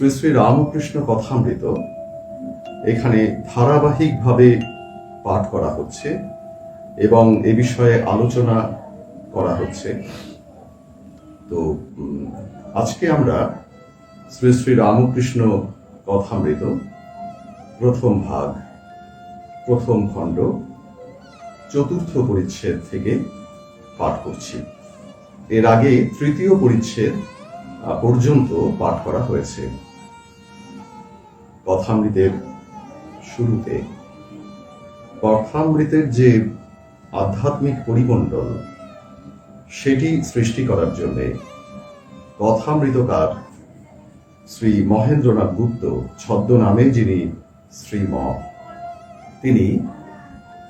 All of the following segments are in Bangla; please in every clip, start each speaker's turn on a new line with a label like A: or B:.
A: শ্রী শ্রী রামকৃষ্ণ কথামৃত এখানে ধারাবাহিকভাবে পাঠ করা হচ্ছে এবং এ বিষয়ে আলোচনা করা হচ্ছে। তো আজকে আমরা শ্রী শ্রী রামকৃষ্ণ কথামৃত প্রথম ভাগ, প্রথম খণ্ড, চতুর্থ পরিচ্ছেদ থেকে পাঠ করছি। এর আগে তৃতীয় পরিচ্ছেদ পর্যন্ত পাঠ করা হয়েছে। কথামৃতের শুরুতে কথামৃতের যে আধ্যাত্মিক পরিমণ্ডল সেটি সৃষ্টি করার জন্য কথামৃতকার শ্রী মহেন্দ্রনাথ গুপ্ত ছদ্মনামে যিনি শ্রীম, তিনি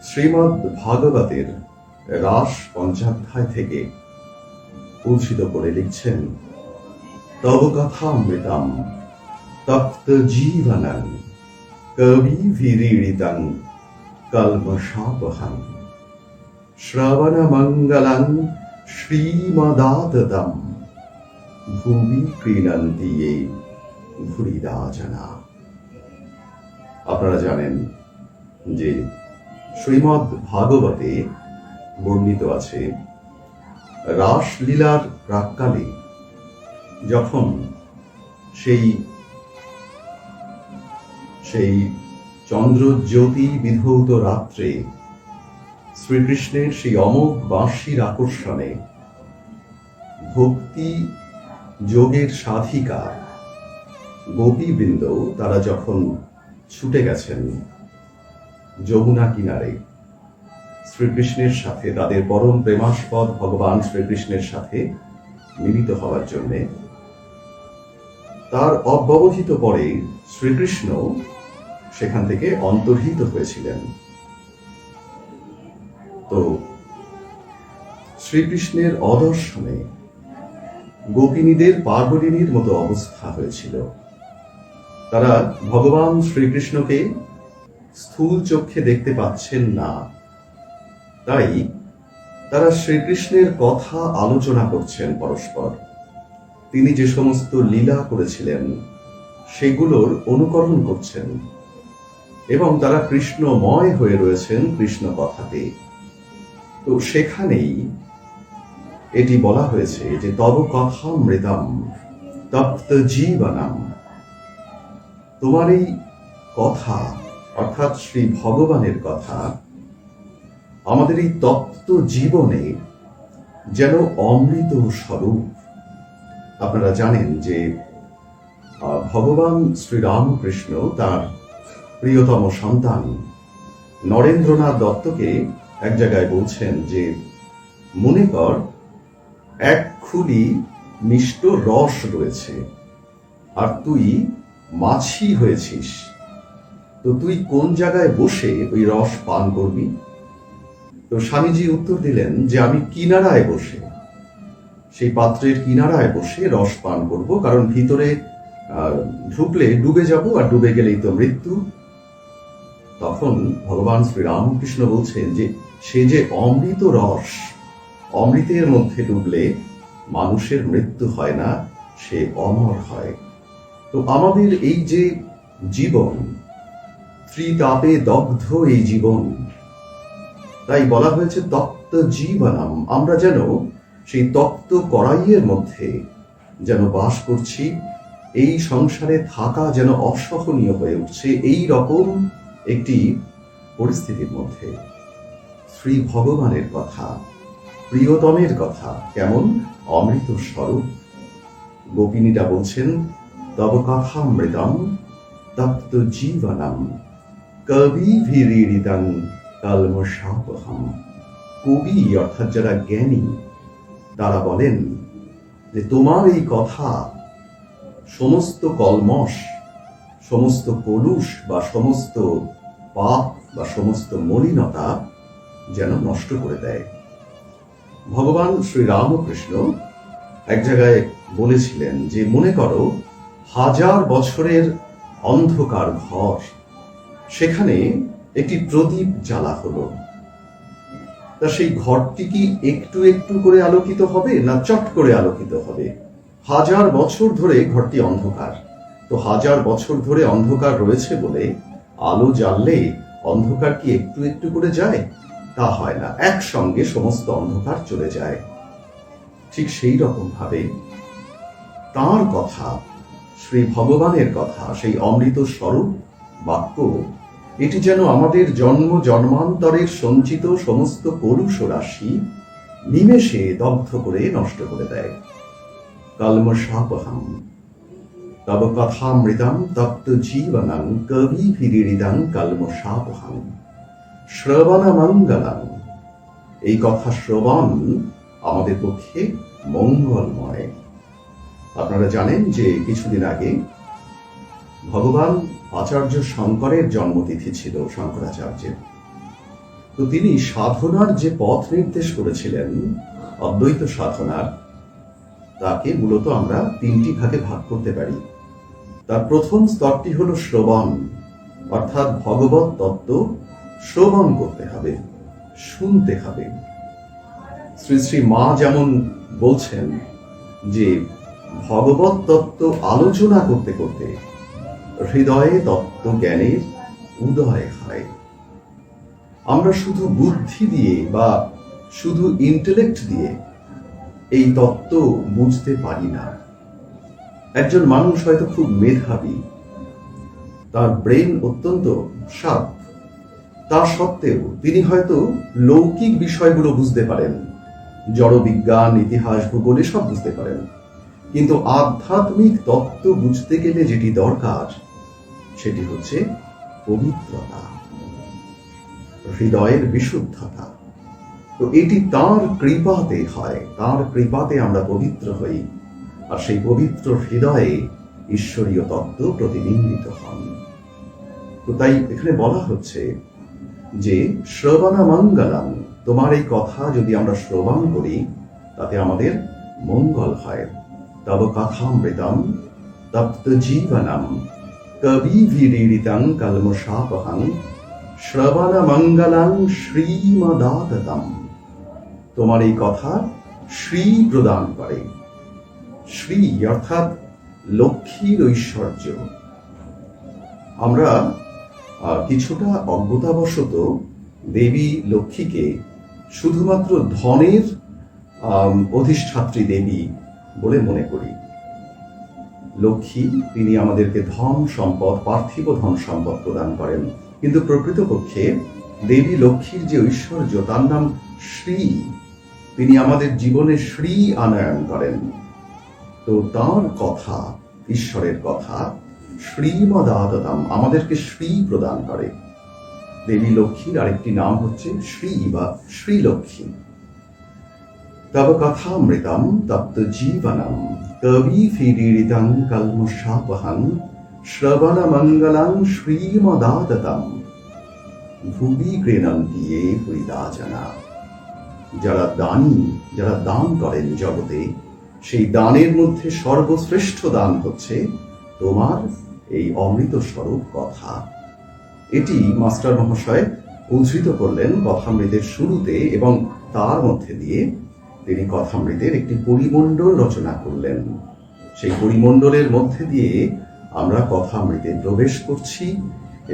A: শ্রীমদ্ ভাগবতের রাস পঞ্চাধ্যায় থেকে উদ্ধৃত করে লিখছেন, তব কথামৃতম তপ্ত জীবনং কবিভিরীড়িতং কল্মষাপহং শ্রবণ মঙ্গলং শ্রীমদাততম ভুবি ক্রীণন্তি য়ে ভুরিদা জনা। আপনারা জানেন যে শ্রীমদ্ ভাগবতে বর্ণিত আছে, রাসলীলার প্রাক্কালে যখন সেই চন্দ্রজ্যোতি বিধৌত রাত্রে শ্রীকৃষ্ণের সেই অমোঘ বাঁশির আকর্ষণে ভক্তি যোগের সাধিকা গোপীবৃন্দ তারা যখন ছুটে গেছেন যমুনা কিনারে শ্রীকৃষ্ণের সাথে, তাদের পরম প্রেমাস্পদ ভগবান শ্রীকৃষ্ণের সাথে মিলিত হওয়ার জন্য, তার অব্যবহিত পরে শ্রীকৃষ্ণ সেখান থেকে অন্তর্হিত হয়েছিলেন। তো শ্রীকৃষ্ণের অদর্শনে গোপিনীদের পার্বতীর মতো অবস্থা হয়েছিল। তারা ভগবান শ্রীকৃষ্ণকে স্থূল চক্ষে দেখতে পাচ্ছেন না, তাই তারা শ্রীকৃষ্ণের কথা আলোচনা করছেন পরস্পর। তিনি যে সমস্ত লীলা করেছিলেন সেগুলোর অনুকরণ করছেন এবং তারা কৃষ্ণময় হয়ে রয়েছেন কৃষ্ণ কথাতে। তো সেখানেই এটি বলা হয়েছে যে তব কথামৃতম তপ্ত জীবনম, তোমার এই কথা অর্থাৎ শ্রী ভগবানের কথা আমাদের এই তপ্ত জীবনে যেন অমৃত স্বরূপ। আপনারা জানেন যে ভগবান শ্রীরামকৃষ্ণ তার প্রিয়তম সন্তান নরেন্দ্রনাথ দত্তকে এক জায়গায় বলছেন যে, মনে কর এক খুলি মিষ্ট রস রয়েছে আর তুই মাছি হয়েছিস, তো তুই কোন জায়গায় বসে ওই রস পান করবি? তো স্বামীজি উত্তর দিলেন যে আমি কিনারায় বসে, সেই পাত্রের কিনারায় বসে রস পান করব, কারণ ভিতরে ঢুকলে ডুবে যাব, আর ডুবে গেলেই তো মৃত্যু। তখন ভগবান শ্রীরামকৃষ্ণ বলছেন যে সে যে অমৃত রস, অমৃতের মধ্যে ডুবলে মানুষের মৃত্যু হয় না, সে অমর হয়। তো আমাদের এই যে জীবন, ত্রিতাপে দগ্ধ এই জীবন, তাই বলা হয়েছে তপ্ত জীবনম। আমরা যেন সেই তপ্ত কড়াইয়ের মধ্যে যেন বাস করছি, এই সংসারে থাকা যেন অসহনীয় হয়ে উঠছে, এই রকম একটি পরিস্থিতির মধ্যে শ্রী ভগবানের কথা, প্রিয়তমের কথা কেমন অমৃত স্বরূপ। গোপিনীটা বলছেন, তব কথামৃতম তপ্ত জীবনম কবিভিরীড়িতং কল্মষাপহম। কবি অর্থাৎ যারা জ্ঞানী তারা বলেন যে তোমার এই কথা সমস্ত কলমশ, সমস্ত কলুষ বা সমস্ত পাপ বা সমস্ত মলিনতা যেন নষ্ট করে দেয়। ভগবান শ্রীরামকৃষ্ণ এক জায়গায় বলেছিলেন যে মনে করো 1000 বছরের অন্ধকার ঘর, সেখানে একটি প্রদীপ জ্বালা হলো, তা সেই ঘরটি কি একটু একটু করে আলোকিত হবে না চট করে আলোকিত হবে? 1000 বছর ধরে ঘরটি অন্ধকার, তো 1000 বছর ধরে অন্ধকার রয়েছে বলে আলো জ্বাললে অন্ধকার কি একটু একটু করে যায়? তা হয় না, একসঙ্গে সমস্ত অন্ধকার চলে যায়। ঠিক সেই রকম ভাবে তাঁর কথা, শ্রী ভগবানের কথা, সেই অমৃত স্বরূপ বাক্য, এটি যেন আমাদের জন্ম জন্মান্তরের সঞ্চিত সমস্ত কলুষ রাশি নিমেষে দগ্ধ করে নষ্ট করে দেয়। কলমশাপহম তব কথামৃতম তপ্ত জীবনং কবিভিরিদং কলমশাপহম শ্রবণমঙ্গলং। এই কথা শ্রবণ আমাদের পক্ষে মঙ্গলময়। আপনারা জানেন যে কিছুদিন আগে ভগবান আচার্য শঙ্করের জন্মতিথি ছিল, শঙ্করাচার্যের। তো তিনি সাধনার যে পথ নির্দেশ করেছিলেন, অদ্বৈত সাধনার, তাকে মূলত আমরা 3টি ভাগে ভাগ করতে পারি। তার প্রথম স্তরটি হলো শ্রবণ, অর্থাৎ ভগবত তত্ত্ব শ্রবণ করতে হবে, শুনতে হবে। শ্রী শ্রী মা যেমন বলছেন যে ভগবত তত্ত্ব আলোচনা করতে করতে হৃদয়ে তত্ত্ব জ্ঞানের উদয় হয়। আমরা শুধু বুদ্ধি দিয়ে বা শুধু ইন্টেলেক্ট দিয়ে এই তত্ত্ব বুঝতে পারি না। একজন মানুষ হয়তো খুব মেধাবী, তার ব্রেন অত্যন্ত শার্প, তা সত্ত্বেও তিনি হয়তো লৌকিক বিষয়গুলো বুঝতে পারেন, জড়বিজ্ঞান, ইতিহাস, ভূগোল সব বুঝতে পারেন, কিন্তু আধ্যাত্মিক তত্ত্ব বুঝতে গেলে যেটি দরকার সেটি হচ্ছে পবিত্রতা, হৃদয়ের বিশুদ্ধতা। তো এটি তাঁর কৃপাতে হয়, তাঁর কৃপাতে আমরা পবিত্র হই, আর সেই পবিত্র হৃদয়ে ঈশ্বরীয় তত্ত্ব প্রতিবিম্বিত হন। তো তাই এখানে বলা হচ্ছে যে শ্রবণমঙ্গলং, তোমার এই কথা যদি আমরা শ্রবণ করি তাতে আমাদের মঙ্গল হয়। তব কথামৃতম তপ্ত জীবনম কবিভিরিদং কলমশাপহং শ্রবণমঙ্গলং শ্রীমদাততম। তোমার এই কথা শ্রী প্রদান করে। শ্রী অর্থাৎ লক্ষ্মীর ঐশ্বর্য। আমরা কিছুটা অজ্ঞতাবশত দেবী লক্ষ্মীকে শুধুমাত্র ধনের অধিষ্ঠাত্রী দেবী বলে মনে করি। লক্ষ্মী, তিনি আমাদেরকে ধন সম্পদ, পার্থিব ধন সম্পদ প্রদান করেন, কিন্তু প্রকৃতপক্ষে দেবী লক্ষ্মীর যে ঐশ্বর্য তার নাম শ্রী। তিনি আমাদের জীবনে শ্রী আনয়ন করেন। তো তাঁর কথা, ঈশ্বরের কথা শ্রীমদাততম, আমাদেরকে শ্রী প্রদান করে। দেবী লক্ষ্মীর আরেকটি নাম হচ্ছে শ্রী বা শ্রীলক্ষ্মী। তব কথামৃতম তপ্ত জীবনম কবিভিরিদং কলমশাপহং শ্রবণমঙ্গলং শ্রীমদাততম ভুবি গৃণন্তি য়ে হৃদা জনা। যারা দানী, যারা দান করেন জগতে, সেই দানের মধ্যে সর্বশ্রেষ্ঠ দান হচ্ছে তোমার এই অমৃত স্বরূপ কথা। এটি মাস্টার মহাশয় উদ্ধৃত করলেন কথামৃতের শুরুতে, এবং তার মধ্যে দিয়ে তিনি কথামৃতের একটি পরিমণ্ডল রচনা করলেন। সেই পরিমণ্ডলের মধ্যে দিয়ে আমরা কথামৃতে প্রবেশ করছি,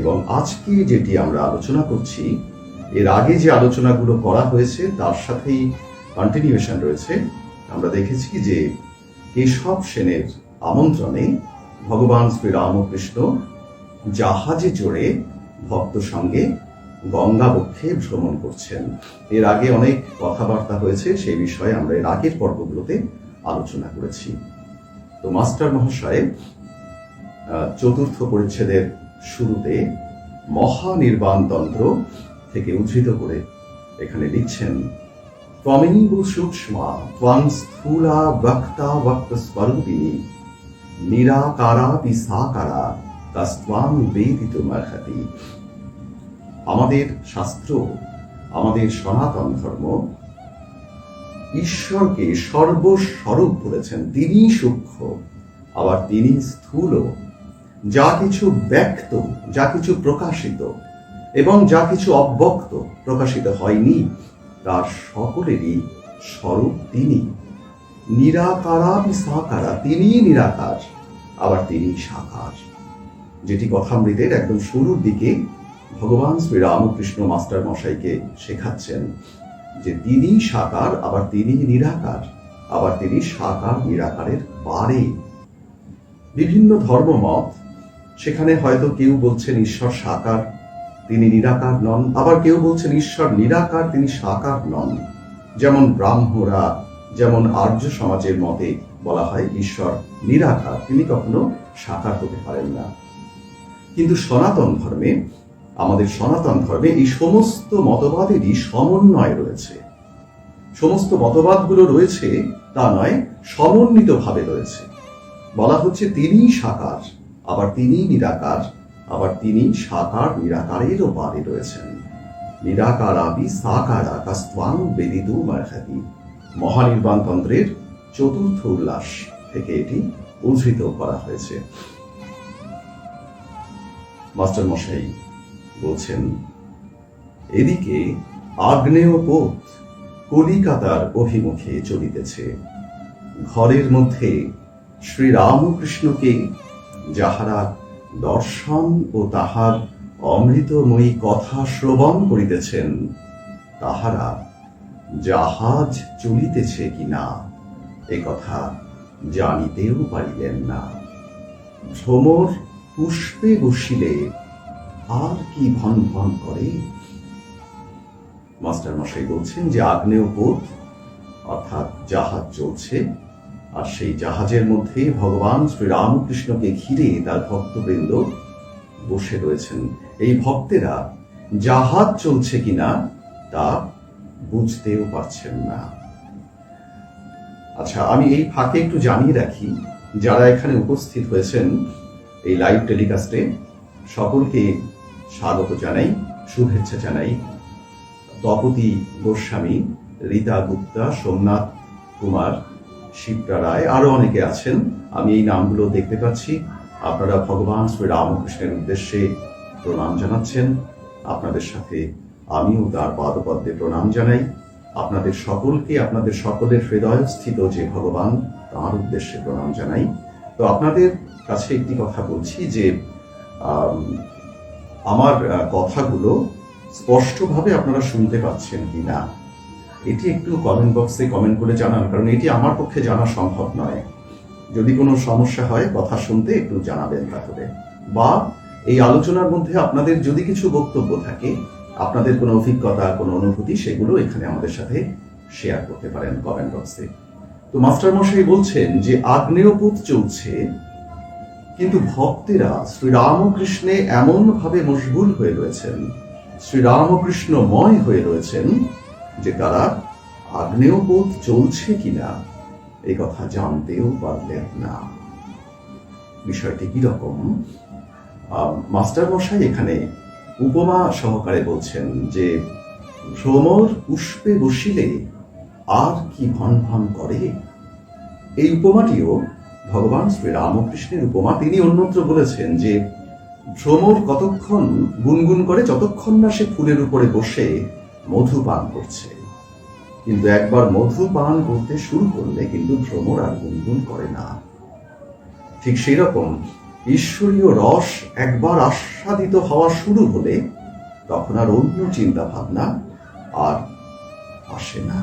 A: এবং আজকে যেটি আমরা আলোচনা করছি, এর আগে যে আলোচনাগুলো করা হয়েছে তার সাথেই কন্টিনিউয়েশন রয়েছে। আমরা দেখেছি যে কেশব সেনের আমন্ত্রণে ভগবান শ্রীরামকৃষ্ণ জাহাজে চড়ে ভক্ত সঙ্গে গঙ্গাবক্ষে ভ্রমণ করছেন। এর আগে অনেক কথাবার্তা হয়েছে, সেই বিষয়ে আমরা এর আগের পর্বগুলোতে আলোচনা করেছি। তো মাস্টার মহাশয় 4th পরিচ্ছেদের শুরুতে মহানির্বাণতন্ত্র থেকে উদ্ধৃত করে এখানে লিখছেন, ত্বমেব সূক্ষ্মা ত্বং স্থূলা বক্তা বক্ত স্বরূপিণী নিরাকারাপি সাকারা তস্ত্বাং বেদিতুমর্হতি। আমাদের শাস্ত্র, আমাদের সনাতন ধর্ম ঈশ্বরকে সর্বস্বরূপ বলেছেন। তিনি সূক্ষ্ম, আবার তিনি স্থূল। যা কিছু ব্যক্ত, যা কিছু প্রকাশিত এবং যা কিছু অব্যক্ত, প্রকাশিত হয়নি, তার সকলেরই স্বরূপ তিনি। নিরাকারাপি সাকারা, তিনি নিরাকার, আবার তিনি সাকার, যেটি কথামৃতের একদম শুরুর দিকে ভগবান শ্রীরামকৃষ্ণ মাস্টার মশাইকে শেখাচ্ছেন যে তিনি সাকার, আবার তিনি নিরাকার, আবার তিনি সাকার নিরাকারের পারে। বিভিন্ন ধর্মমত, সেখানে হয়তো কেউ বলছেন ঈশ্বর সাকার, তিনি নিরাকার নন, আবার কেউ বলছেন ঈশ্বর নিরাকার, তিনি সাকার নন। যেমন ব্রাহ্মরা, যেমন আর্য সমাজের মতে বলা হয় ঈশ্বর নিরাকার, তিনি কখনো সাকার হতে পারেন না। কিন্তু সনাতন ধর্মে, আমাদের সনাতন ধর্মে এই সমস্ত মতবাদেরই সমন্বয় রয়েছে। সমস্ত মতবাদগুলো রয়েছে তা নয়, সমন্বিতভাবে রয়েছে। বলা হচ্ছে তিনি সাকার, আবার তিনি নিরাকার, আবার তিনি সাকার নিরাকারেরও পারে রয়েছেন। নিরাকারাপি সাকারা কাস্ত্বাং বেদিতু মার্হাতি, মহানির্বাণতন্ত্রের চতুর্থ উল্লাস থেকে এটি উদ্ধৃত করা হয়েছে। মাস্টার মশাই বলছেন, এদিকে আগ্নেয় পথ কলিকাতার অভিমুখে চলিতেছে। ঘরের মধ্যে শ্রীরামকৃষ্ণকে যাহারা দর্শন ও তাহার অমৃতময়ী কথা শ্রবণ করিতেছেন, তাহারা জাহাজ চলিতেছে কিনা এ কথা জানিতেও পারিলেন না। ভ্রমর পুষ্পে বসিলে আর কি ভন ভন করে। মাস্টার মশাই বলছেন যে আগ্নেয় পথ অর্থাৎ জাহাজ চলছে, আর সেই জাহাজের মধ্যে ভগবান শ্রীরামকৃষ্ণকে ঘিরে তার ভক্তবৃন্দ বসে রয়েছেন। এই ভক্তেরা জাহাজ চলছে কিনা তা বুঝতেও পারছেন না। আচ্ছা, আমি এই ফাঁকে একটু জানিয়ে রাখি, যারা এখানে উপস্থিত হয়েছেন এই লাইভ টেলিকাস্টে, সকলকে স্বাগত জানাই, শুভেচ্ছা জানাই। তপতি গোস্বামী, রীতা গুপ্তা, সোমনাথ কুমার, শিপ্রা রায়, আরো অনেকে আছেন। আমি এই নামগুলো দেখতে পাচ্ছি। আপনারা ভগবান শ্রীরামকৃষ্ণের উদ্দেশ্যে প্রণাম জানাচ্ছেন। আপনাদের সাথে আমিও তার পাদপদ্মে প্রণাম জানাই। আপনাদের সকলকে, আপনাদের সকলের হৃদয়স্থিত যে ভগবান, তার উদ্দেশ্যে প্রণাম জানাই। তো আপনাদের কাছে একটি কথা বলছি যে আমার কথাগুলো স্পষ্টভাবে আপনারা শুনতে পাচ্ছেন কিনা, এটি একটু কমেন্ট বক্সে কমেন্ট করে জানান, কারণ এটি আমার পক্ষে জানা সম্ভব নয়। যদি কোনো সমস্যা হয় কথা শুনতে একটু জানাবেন তাহলে, বা এই আলোচনার মধ্যে আপনাদের যদি কিছু বক্তব্য থাকে, আপনাদের কোনো অভিজ্ঞতা, কোনো অনুভূতি, সেগুলো এখানে আমাদের সাথে শেয়ার করতে পারেন কমেন্ট বক্সে। তো মাস্টার মশাই বলছেন যে আগ্নেয় পথ চলছে, কিন্তু ভক্তেরা শ্রীরামকৃষ্ণে এমন ভাবে মশগুল হয়ে রয়েছেন, শ্রীরামকৃষ্ণময় হয়ে রয়েছেন, যে তারা আগ্নেয় পথ চলছে কিনা এই কথা জানতেও পারলেন না। বিষয়টি কিরকম, মাস্টার মশাই এখানে উপমা সহকারে বলছেন যে ভ্রমর পুষ্পে বসিলে আর কি ভন ভন করে। এই উপমাটিও ভগবান শ্রীরামকৃষ্ণের উপমা। তিনি অন্যত্র বলেছেন যে ভ্রমর কতক্ষণ গুনগুন করে, যতক্ষণ না সে ফুলের উপরে বসে মধু পান করছে। কিন্তু একবার মধু পান করতে শুরু করলে কিন্তু ভ্রমর আর গুনগুন করে না। ঠিক সেই রকম ঈশ্বরীয় রস একবার আস্বাদিত হওয়া শুরু হলে তখন আর অন্য চিন্তা ভাবনা আর আসে না।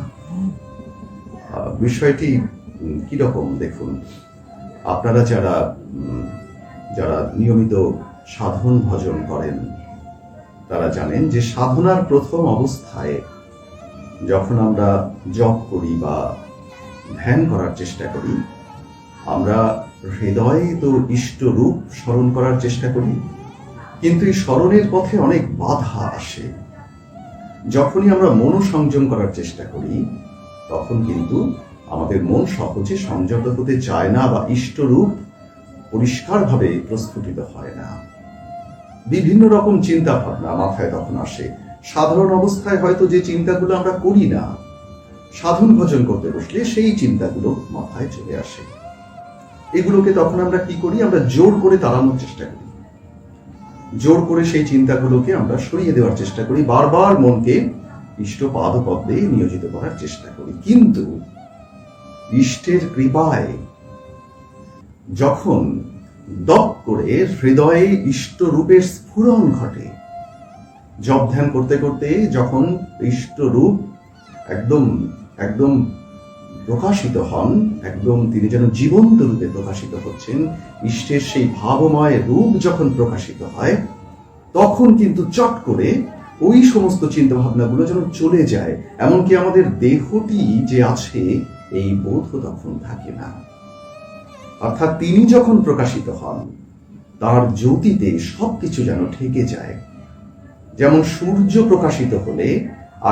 A: বিষয়টি কিরকম দেখুন, আপনারা যারা নিয়মিত সাধন ভজন করেন তারা জানেন যে সাধনার প্রথম অবস্থায় যখন আমরা জপ করি বা ধ্যান করার চেষ্টা করি, আমরা হৃদয়ে তো ইষ্ট রূপ স্মরণ করার চেষ্টা করি, কিন্তু এই স্মরণের পথে অনেক বাধা আসে। যখনই আমরা মনোসংযম করার চেষ্টা করি, তখন কিন্তু আমাদের মন সহজে সংযত হতে চায় না, বা ইষ্টরূপ পরিষ্কারভাবে প্রস্ফুটিত হয় না। বিভিন্ন রকম চিন্তা ভাবনা মাথায় তখন আসে। সাধারণ অবস্থায় হয়তো যে চিন্তাগুলো আমরা করি না, সাধন ভজন করতে বসলে সেই চিন্তাগুলো মাথায় চলে আসে। এগুলোকে তখন আমরা কি করি, আমরা জোর করে তাড়ানোর চেষ্টা করি, জোর করে সেই চিন্তাগুলোকে আমরা সরিয়ে দেওয়ার চেষ্টা করি, বারবার মনকে ইষ্ট পাদপদ্মে নিয়োজিত করার চেষ্টা করি। কিন্তু ইষ্টের কৃপায় যখন দপ করে হৃদয়ে ইষ্টরূপের স্ফুরণ ঘটে। জপ ধ্যান করতে করতে যখন ইষ্টরূপ একদম একদম প্রকাশিত হন, একদম তিনি যেন জীবন্ত রূপে প্রকাশিত হচ্ছেন, ইষ্টের সেই ভাবময় রূপ যখন প্রকাশিত হয়, তখন কিন্তু চট করে ওই সমস্ত চিন্তা ভাবনাগুলো যেন চলে যায়। এমনকি আমাদের দেহটি যে আছে এই বোধ তখন থাকে না। অর্থাৎ তিনি যখন প্রকাশিত হন, তার জ্যোতিতে সবকিছু যেন ঠেকে যায়। যেমন সূর্য প্রকাশিত হলে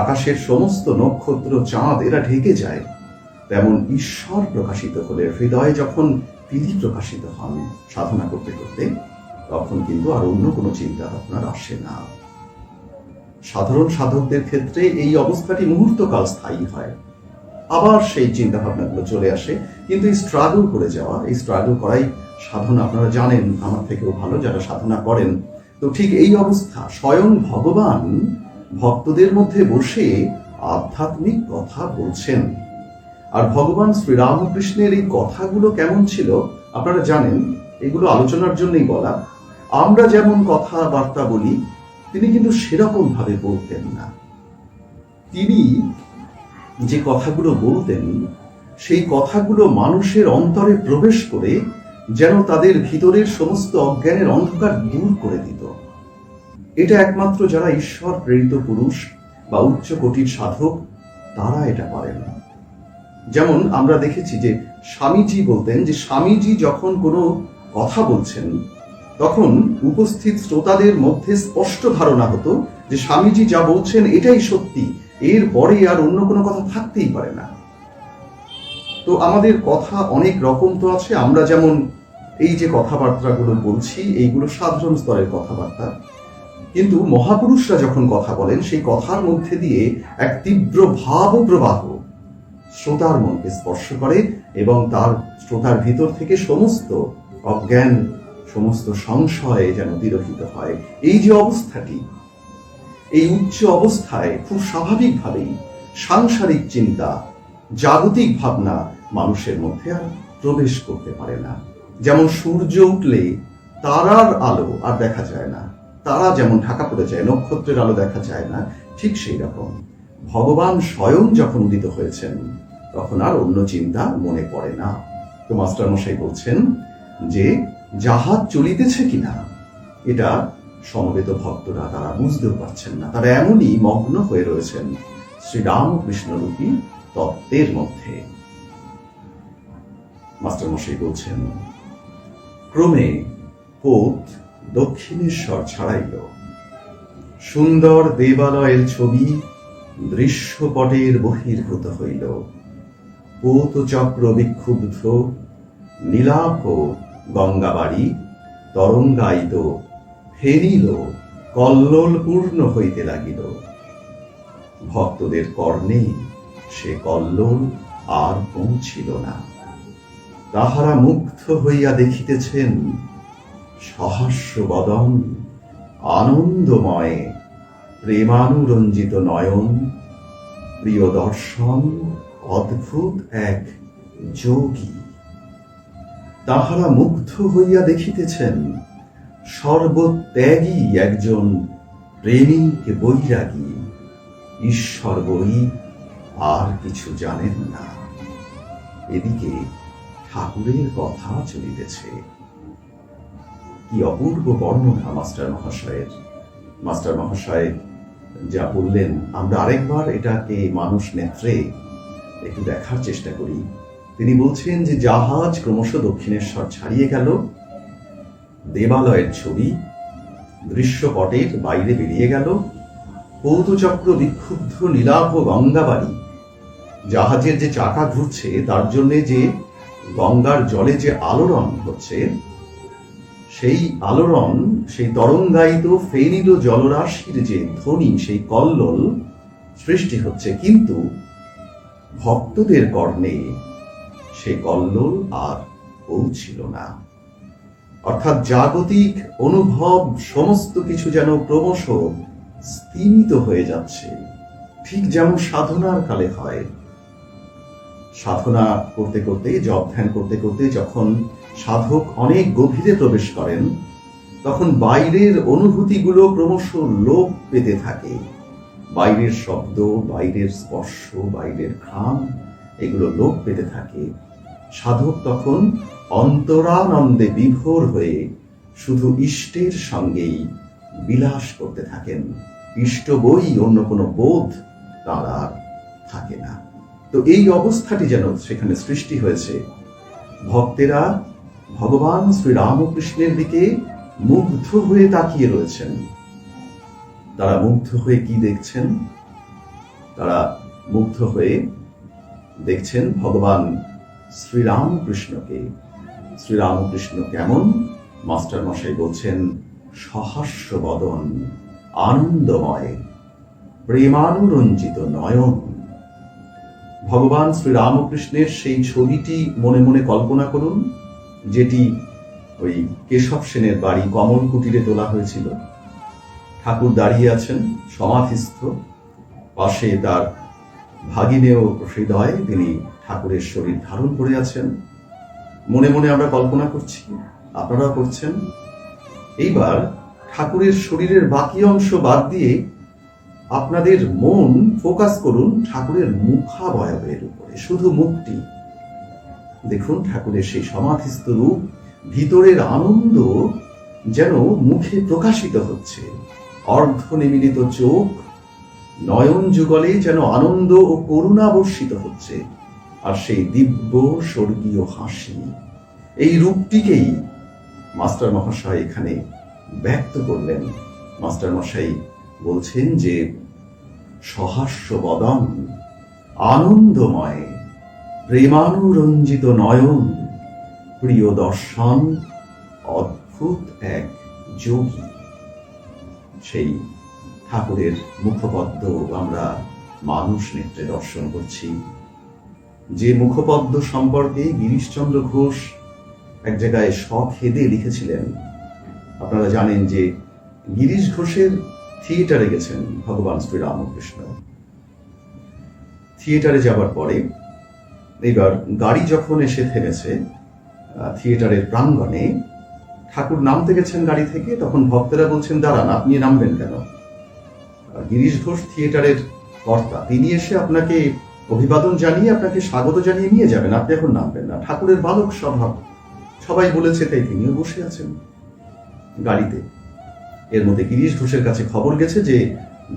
A: আকাশের সমস্ত নক্ষত্র, চাঁদ এরা ঢেকে যায়, তেমন ঈশ্বর প্রকাশিত হলে, হৃদয়ে যখন তিনি প্রকাশিত হন সাধনা করতে করতে, তখন কিন্তু আর অন্য কোনো চিন্তা আপনার আসে না। সাধারণ সাধকদের ক্ষেত্রে এই অবস্থাটি মুহূর্তকাল স্থায়ী হয়, আবার সেই চিন্তা ভাবনাগুলো চলে আসে। কিন্তু এই স্ট্রাগল করে যাওয়া, এই স্ট্রাগল করাই সাধনা। আপনারা জানেন আমার থেকেও ভালো যারা সাধনা করেন। তো ঠিক এই অবস্থা, স্বয়ং ভগবান ভক্তদের মধ্যে বসে আধ্যাত্মিক কথা বলছেন। আর ভগবান শ্রীরামকৃষ্ণের এই কথাগুলো কেমন ছিল আপনারা জানেন, এগুলো আলোচনার জন্যই বলা। আমরা যেমন কথাবার্তা বলি, তিনি কিন্তু সেরকম ভাবে বলতেন না। তিনি যে কথাগুলো বলতেন, সেই কথাগুলো মানুষের অন্তরে প্রবেশ করে যেন তাদের ভিতরের সমস্ত অজ্ঞানের অন্ধকার দূর করে দিত। এটা একমাত্র যারা ঈশ্বর প্রেরিত পুরুষ বা উচ্চ কোটির সাধক, তারা এটা পারেন। যেমন আমরা দেখেছি যে স্বামীজি বলতেন যে স্বামীজি যখন কোনো কথা বলছেন, তখন উপস্থিত শ্রোতাদের মধ্যে স্পষ্ট ধারণা হতো যে স্বামীজি যা বলছেন এটাই সত্যি, এর পরে আর অন্য কোনো কথা থাকতেই পারে না। তো আমাদের কথা অনেক রকম তো আছে। আমরা যেমন এই যে কথাবার্তাগুলো বলছি, এইগুলো সাধারণ স্তরের কথাবার্তা, কিন্তু মহাপুরুষরা যখন কথা বলেন, সেই কথার মধ্যে দিয়ে এক তীব্র ভাব প্রবাহ শ্রোতার মনকে স্পর্শ করে এবং তার শ্রোতার ভিতর থেকে সমস্ত অজ্ঞান, সমস্ত সংশয় যেন তিরোহিত হয়। এই যে অবস্থাটি, এই উচ্চ অবস্থায় খুব স্বাভাবিকভাবেই সাংসারিক চিন্তা, জাগতিক ভাবনা মানুষের মধ্যে আর প্রবেশ করতে পারে না। যেমন সূর্য উঠলে তারার আলো আর দেখা যায় না, তারা যেমন ঢাকা পড়ে যায়, নক্ষত্রের আলো দেখা যায় না, ঠিক সেই রকম ভগবান স্বয়ং যখন উদিত হয়েছেন, তখন আর অন্য চিন্তা মনে পড়ে না। তো মাস্টার মশাই বলছেন যে জাহাজ চলিতেছে কিনা এটা সমবেত ভক্তরা তারা বুঝতেও পারছেন না, তারা এমনই মগ্ন হয়ে রয়েছেন শ্রীরামকৃষ্ণরূপী তত্ত্বের মধ্যে। মাস্টার মশাই বলছেন, ক্রমে পোত দক্ষিণেশ্বর ছাড়াইল, সুন্দর দেবালয়ের ছবি দৃশ্যপটের বহির্ভূত হইল। পোত চক্র বিক্ষুব্ধ, নীলাভ গঙ্গাবাড়ি তরঙ্গায়িত ফেরিল, কল্লোল পূর্ণ হইতে লাগিল। ভক্তদের কর্ণে সে কল্লোল আর পৌঁছিল না। তাহারা মুগ্ধ হইয়া দেখিতেছেন সহাস্য বদন, আনন্দময় প্রেমানুরঞ্জিত নয়ন, প্রিয় দর্শন অদ্ভুত এক যোগী। তাহারা মুগ্ধ হইয়া দেখিতেছেন সর্বত্যাগী একজন প্রেমিক বৈরাগী, ঈশ্বর বই আর কিছু জানেন না। এদিকে ঠাকুরের কথা চলিতেছে। কি অপূর্ব বর্ণনা মাস্টার মহাশয়ের। মাস্টার মহাশয় যা বললেন, আমরা আরেকবার এটাকে মানুষ নেত্রে একটু দেখার চেষ্টা করি। তিনি বলছেন যে জাহাজ ক্রমশ দক্ষিণেশ্বর ছাড়িয়ে গেল, দেবালয়ের ছবি দৃশ্যপটের বাইরে বেরিয়ে গেল, পৌতচক্র বিক্ষুব্ধ নীলাভ গঙ্গাবাড়ি, জাহাজের যে চাকা ঘুরছে তার জন্য যে গঙ্গার জলে যে আলোড়ন হচ্ছে, সেই আলোড়ন, সেই তরঙ্গায়িত ফেনিল জলরাশির যে ধ্বনি, সেই কল্লোল সৃষ্টি হচ্ছে, কিন্তু ভক্তদের কর্ণে সেই কল্লোল আর পৌঁছিল না। অর্থাৎ জাগতিক অনুভব সমস্ত কিছু যেন ক্রমশ স্তিমিত হয়ে যাচ্ছে, ঠিক যেমন সাধনার কালে হয়। সাধনা করতে করতে, জপ ধ্যান করতে করতে যখন সাধক অনেক গভীরে প্রবেশ করেন, তখন বাইরের অনুভূতিগুলো ক্রমশ লোপ পেতে থাকে। বাইরের শব্দ, বাইরের স্পর্শ, বাইরের ঘ্রাণ, এগুলো লোপ পেতে থাকে। সাধক তখন অন্তরানন্দে বিভোর হয়ে শুধু ইষ্টের সঙ্গেই বিলাস করতে থাকেন। ইষ্ট বই অন্য কোনো বোধ তার আর থাকে না। তো এই অবস্থাটি যেন সেখানে সৃষ্টি হয়েছে। ভক্তেরা ভগবান শ্রীরামকৃষ্ণের দিকে মুগ্ধ হয়ে তাকিয়ে রয়েছেন। তারা মুগ্ধ হয়ে কি দেখছেন? তারা মুগ্ধ হয়ে দেখছেন ভগবান শ্রীরামকৃষ্ণকে। শ্রীরামকৃষ্ণ কেমন? মাস্টার মশাই বলছেন, সহাস্য বদন, আনন্দময়, প্রেমানুরঞ্জিত নয়ন। ভগবান শ্রীরামকৃষ্ণের সেই ছবিটি মনে মনে কল্পনা করুন, যেটি ওই কেশব সেনের বাড়ি কমল কুটিরে তোলা হয়েছিল। ঠাকুর দাঁড়িয়ে আছেন সমাধিস্থ, পাশে তার ভাগিনেয় হৃদয়, তিনি ঠাকুরের শরীর ধারণ করে আছেন। মনে মনে আমরা কল্পনা করছি, আপনারা করছেন। এইবার ঠাকুরের শরীরের বাকি অংশ বাদ দিয়ে আপনাদের মন ফোকাস করুন ঠাকুরের মুখাবয়বের উপরে, শুধু মুখটি দেখুন। ঠাকুরের সেই সমাধিস্থ রূপ, ভিতরের আনন্দ যেন মুখে প্রকাশিত হচ্ছে। অর্ধ নিমীলিত চোখ, নয়ন যুগলে যেন আনন্দ ও করুণা বর্ষিত হচ্ছে। আর সেই দিব্য স্বর্গীয় হাসি, এই রূপটিকেই মাস্টার মহাশয় এখানে ব্যক্ত করলেন। মাস্টার মশাই বলছেন যে সহাস্য বদন, আনন্দময়, প্রেমানুরঞ্জিত নয়ন, প্রিয় দর্শন, অদ্ভুত এক যোগী। সেই ঠাকুরের মুখপদ্ম আমরা মানুষ নেত্রে দর্শন করছি। যে মুখপদ্ম সম্পর্কে গিরিশচন্দ্র ঘোষ এক জায়গায় সখেদে লিখেছিলেন। আপনারা জানেন যে গিরিশ ঘোষের থিয়েটারে গেছেন ভগবান শ্রীরামকৃষ্ণ। থিয়েটারে যাবার পরে এইবার গাড়ি যখন এসে থেমেছে থিয়েটারের প্রাঙ্গণে, ঠাকুর নামতে গেছেন গাড়ি থেকে, তখন ভক্তেরা বলছেন, দাঁড়ান, আপনি নামবেন কেন? গিরিশ ঘোষ থিয়েটারের কর্তা, তিনি এসে আপনাকে অভিবাদন জানিয়ে, আপনাকে স্বাগত জানিয়ে নিয়ে যাবেন, আপনি এখন নামবেন না। ঠাকুরের বালক স্বভাব, সবাই বলেছে তাই তিনিও বসে আছেন গাড়িতে। এর মধ্যে গিরিশ ঘোষের কাছে খবর গেছে যে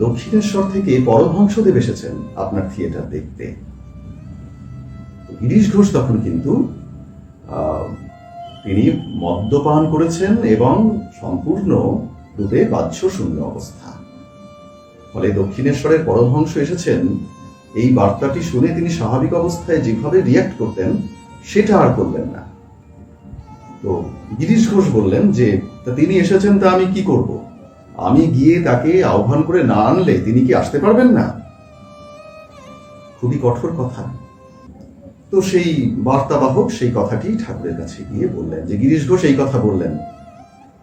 A: দক্ষিণেশ্বর থেকে পরমহংসদেব এসেছেন আপনার থিয়েটার দেখতে। গিরিশ ঘোষ তখন কিন্তু তিনি মদ্যপান করেছেন এবং সম্পূর্ণ রূপে বাহ্য শূন্য অবস্থা। ফলে দক্ষিণেশ্বরের পরমহংস এসেছেন, এই বার্তাটি শুনে তিনি স্বাভাবিক অবস্থায় যেভাবে রিয়াক্ট করতেন সেটা আর করলেন না। তো গিরিশ ঘোষ বললেন যে তিনি এসেছেন, তা আমি কি করব? আমি গিয়ে তাকে আহ্বান করে না আনলে তিনি কি আসতে পারবেন না? খুবই কঠোর কথা। তো সেই বার্তাবাহক সেই কথাটি ঠাকুরের কাছে গিয়ে বললেন যে গিরিশ ঘোষ এই কথা বললেন।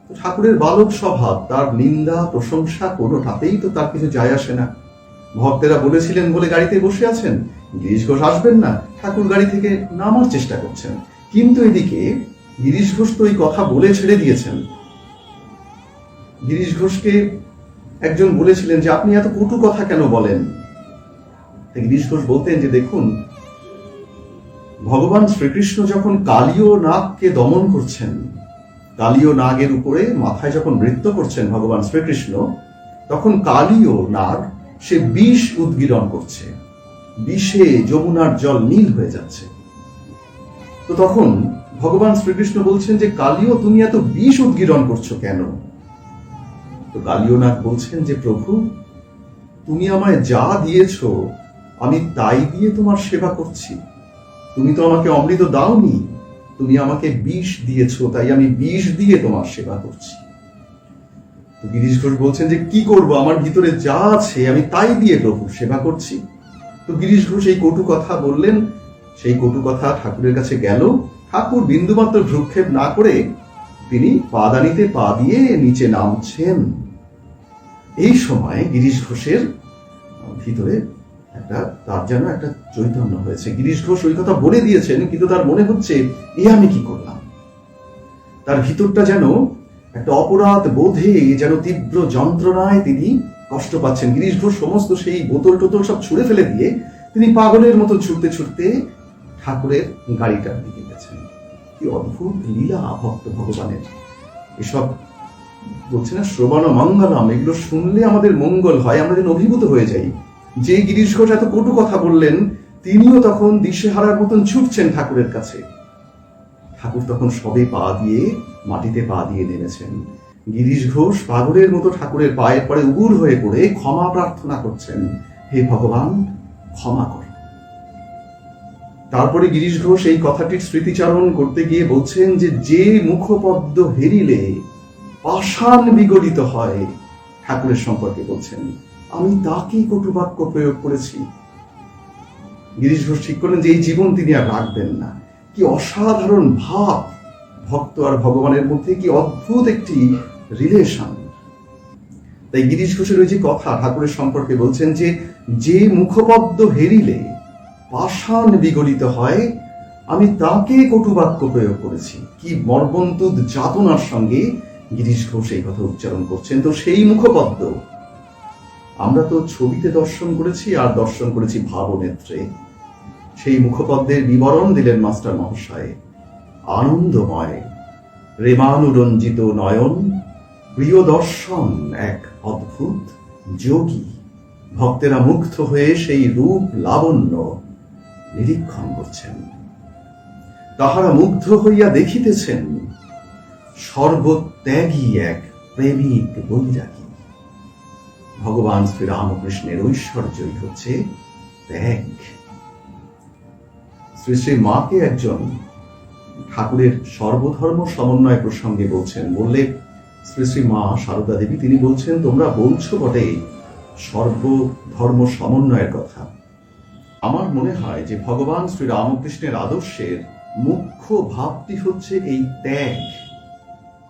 A: ঠাকুরের বালক স্বভাব, তার নিন্দা প্রশংসা কোনোটাতেই তো তার কিছু যায় আসে না। ভক্তেরা বলেছিলেন বলে গাড়িতে বসে আছেন, গিরিশ ঘোষ আসবেন না, ঠাকুর গাড়ি থেকে নামার চেষ্টা করছেন। কিন্তু এদিকে গিরিশ ঘোষ তো এই কথা বলে ছেড়ে দিয়েছেন। গিরিশ ঘোষকে একজন বলেছিলেন যে আপনি এত কটু কথা কেন বলেন? গিরিশ ঘোষ বলতেন যে দেখুন, ভগবান শ্রীকৃষ্ণ যখন কালীয় নাগকে দমন করছেন, কালীয় নাগের উপরে মাথায় যখন নৃত্য করছেন ভগবান শ্রীকৃষ্ণ, তখন কালীয় নাগ সে বিষ উদ্গীরণ করছে, বিষে যমুনার জল নীল হয়ে যাচ্ছে। তো তখন ভগবান শ্রীকৃষ্ণ বলছেন যে কালীয়, তুমি এত বিষ উদ্গীরণ করছো কেন? তো কালীয় নাগ বলছেন যে প্রভু, তুমি আমায় যা দিয়েছো আমি তাই দিয়ে তোমার সেবা করছি। তুমি তো আমাকে অমৃত দাওনি, তুমি আমাকে বিষ দিয়েছো, তাই আমি বিষ দিয়ে তোমার সেবা করছি। তো গিরিশ ঘোষ বলছেন যে কি করব, আমার ভিতরে যা আছে আমি তাই দিয়ে প্রভুর সেবা করছি। তো গিরিশ ঘোষ এই কটু কথা বললেন। সেই কটু কথা ঠাকুরের কাছে গেল। ঠাকুর বিন্দুমাত্র ভ্রুক্ষেপ না করে তিনি পাদানিতে পা দিয়ে নিচে নামছেন। এই সময় গিরিশ ঘোষের ভিতরে তার যেন একটা চৈতন্য হয়েছে। গিরিশ ঘোষ ওই কথা বলে দিয়েছেন, কিন্তু তার মনে হচ্ছে এ আমি কি করলাম, তার ভিতরটা যেন একটা অপরাধ বোধে, যেন তীব্র যন্ত্রণায় তিনি কষ্ট পাচ্ছেন। গিরিশ ঘোষ সমস্ত সেই বোতল টোতল সব ছুঁড়ে ফেলে দিয়ে তিনি পাগলের মতো ছুটতে ছুটতে ঠাকুরের গাড়িটার দিকে গেছেন। কি অদ্ভুত লীলা ভক্ত ভগবানের! এসব বলছে না শ্রবণ মঙ্গলম, এগুলো শুনলে আমাদের মঙ্গল হয়, আমরা যেন অভিভূত হয়ে যাই। যে গিরিশ ঘোষ এত কটু কথা বললেন, তিনিও তখন দিশেহারার মতন ছুটছেন ঠাকুরের কাছে। ঠাকুর তখন সবে পা দিয়ে মাটিতে পা দিয়ে নেমেছেন। গিরিশ ঘোষ পাগলের মতো ঠাকুরের পায়ের পরে উবুর হয়ে পড়ে ক্ষমা প্রার্থনা করছেন, হে ভগবান ক্ষমা কর। তারপরে গিরিশ ঘোষ এই কথাটির স্মৃতিচারণ করতে গিয়ে বলছেন যে মুখপদ্ম হেরিলে পাষাণ বিগলিত হয়, ঠাকুরের সম্পর্কে বলছেন, আমি তাকেই কটুবাক্য প্রয়োগ করেছি। গিরিশ ঘোষ ঠিক করলেন যে এই জীবন তিনি আর রাখবেন না। কি অসাধারণ ভাব ভক্ত আর ভগবানের মধ্যে, কি অদ্ভুত একটি রিলেশন। তাই গিরিশ ঘোষের ওই যে কথা ঠাকুরের সম্পর্কে বলছেন যে মুখপদ্ম হেরিলে পাষাণ বিগলিত হয়, আমি তাকে কটুবাক্য প্রয়োগ করেছি। কি মর্মন্তুদ যাতনার সঙ্গে গিরিশ ঘোষ এই কথা উচ্চারণ করছেন। তো সেই মুখপদ্ম আমরা তো ছবিতে দর্শন করেছি আর দর্শন করেছি ভাবনেত্রে। সেই মুখপদ্মের বিবরণ দিলেন মাস্টার মহাশয়। আনন্দময় রেমানুরঞ্জিত নয়ন, প্রিয় দর্শন এক অদ্ভুত যোগী। ভক্তেরা মুগ্ধ হয়ে সেই রূপ লাবণ্য নিরীক্ষণ করছেন। তাহারা মুগ্ধ হইয়া দেখিতেছেন সর্বত্যাগী এক প্রেমিক বৈরাগী। ভগবান শ্রীরামকৃষ্ণের ঐশ্বর্যই হচ্ছে ত্যাগ। শ্রী শ্রী মাকে একজন ঠাকুরের সর্বধর্ম সমন্বয় প্রসঙ্গে বললে শ্রী শ্রী মা সারদা দেবী, তিনি বলছেন, তোমরা বলছো বটে সর্বধর্ম সমন্বয়ের কথা। আমার মনে হয় যে ভগবান শ্রী রামকৃষ্ণের আদর্শের মুখ্য ভাবটি হচ্ছে এই ত্যাগ।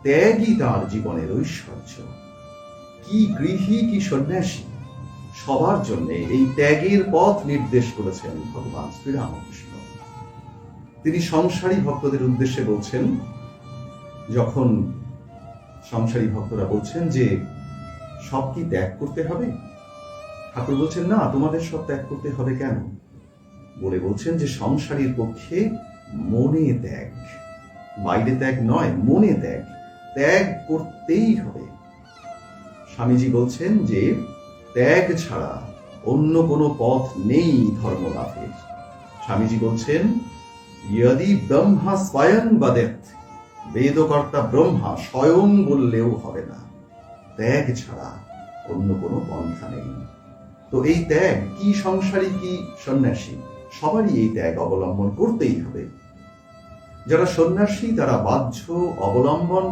A: ত্যাগই তার জীবনের ঐশ্বর্য। কি গৃহী কি সন্ন্যাসী, সবার জন্য এই ত্যাগের পথ নির্দেশ করেছেন ভগবান শ্রীরামকৃষ্ণ। তিনি সংসারী ভক্তদের উদ্দেশ্যে বলছেন, যখন সংসারী ভক্তরা বলছেন যে সব কি ত্যাগ করতে হবে, ঠাকুর বলছেন না, তোমাদের সব ত্যাগ করতে হবে কেন, বলে বলছেন যে সংসারীর পক্ষে মনে ত্যাগ, বাইরে ত্যাগ নয়, মনে ত্যাগ, ত্যাগ করতেই হবে। স্বামীজি বলছেন যে ত্যাগ ছাড়া অন্য কোনো পথ নেই ধর্মলাভের। স্বামীজি বলছেন, यदि ব্রহ্মা স্বয়ং বদেত, বেদকর্তা ব্রহ্মা স্বয়ং বললেও হবে না, ত্যাগ ছাড়া অন্য কোনো পন্থা নেই। তো এই ত্যাগ কি সংসারী কি সন্ন্যাসী, সবারই এই ত্যাগ অবলম্বন করতেই হবে। যারা সন্ন্যাসী তারা বাহ্য অবলম্বন,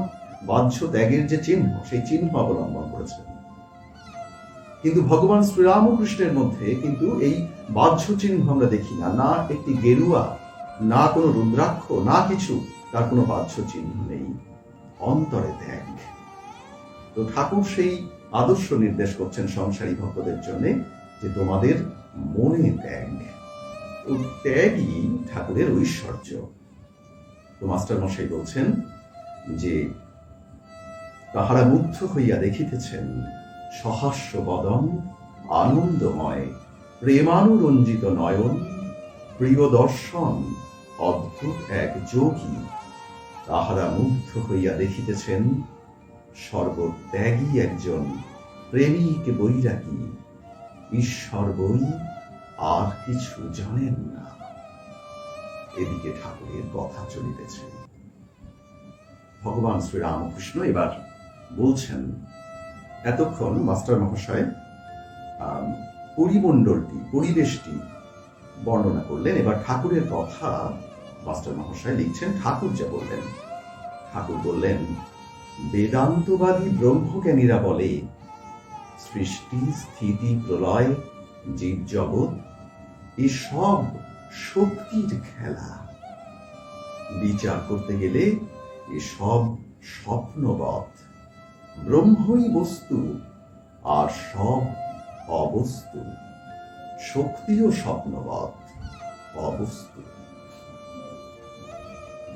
A: বাহ্য ত্যাগের যে চিহ্ন, সেই চিহ্ন অবলম্বন করেছেন। কিন্তু ভগবান শ্রীরামকৃষ্ণের মধ্যে কিন্তু এই বাহ্য চিহ্ন আমরা দেখি না, না একটি গেরুয়া, না কোনো রুদ্রাক্ষ, না কিছু, তার কোনো বাহ্য চিহ্ন নেই, অন্তরে ত্যাগ। তো ঠাকুর সেই আদর্শ নির্দেশ করছেন সংসারী ভক্তদের জন্য, যে তোমাদের মনে ত্যাগ। তো ত্যাগই ঠাকুরের ঐশ্বর্য। তো মাস্টার মশাই বলছেন যে তাহারা মুগ্ধ হইয়া দেখিতেছেন সহাস্য বদন, আনন্দময় প্রেমানুরঞ্জিত নয়ন, প্রিয় দর্শন অদ্ভুত এক যোগী। তাহারা মুগ্ধ হইয়া দেখিতেছেন সর্বত্যাগী একজন প্রেমিক বৈরাগী, ঈশ্বর বই আর কিছু জানেন না। এদিকে ঠাকুরের কথা চলিতেছে। ভগবান শ্রীরামকৃষ্ণ এবার বলছেন, এতক্ষণ মাস্টার মহাশয় পরিমণ্ডলটি, পরিবেশটি বর্ণনা করলেন। এবার ঠাকুরের কথা মাস্টার মহাশয় লিখছেন, ঠাকুর যা বললেন। ঠাকুর বললেন, বেদান্তবাদী ব্রহ্মজ্ঞানীরা বলে সৃষ্টি স্থিতি প্রলয় জীব জগৎ এসব শক্তির খেলা। বিচার করতে গেলে এসব স্বপ্নবৎ। ব্রহ্মই বস্তু আর সব অবস্তু, শক্তিও স্বপ্নবৎ, অবস্তু।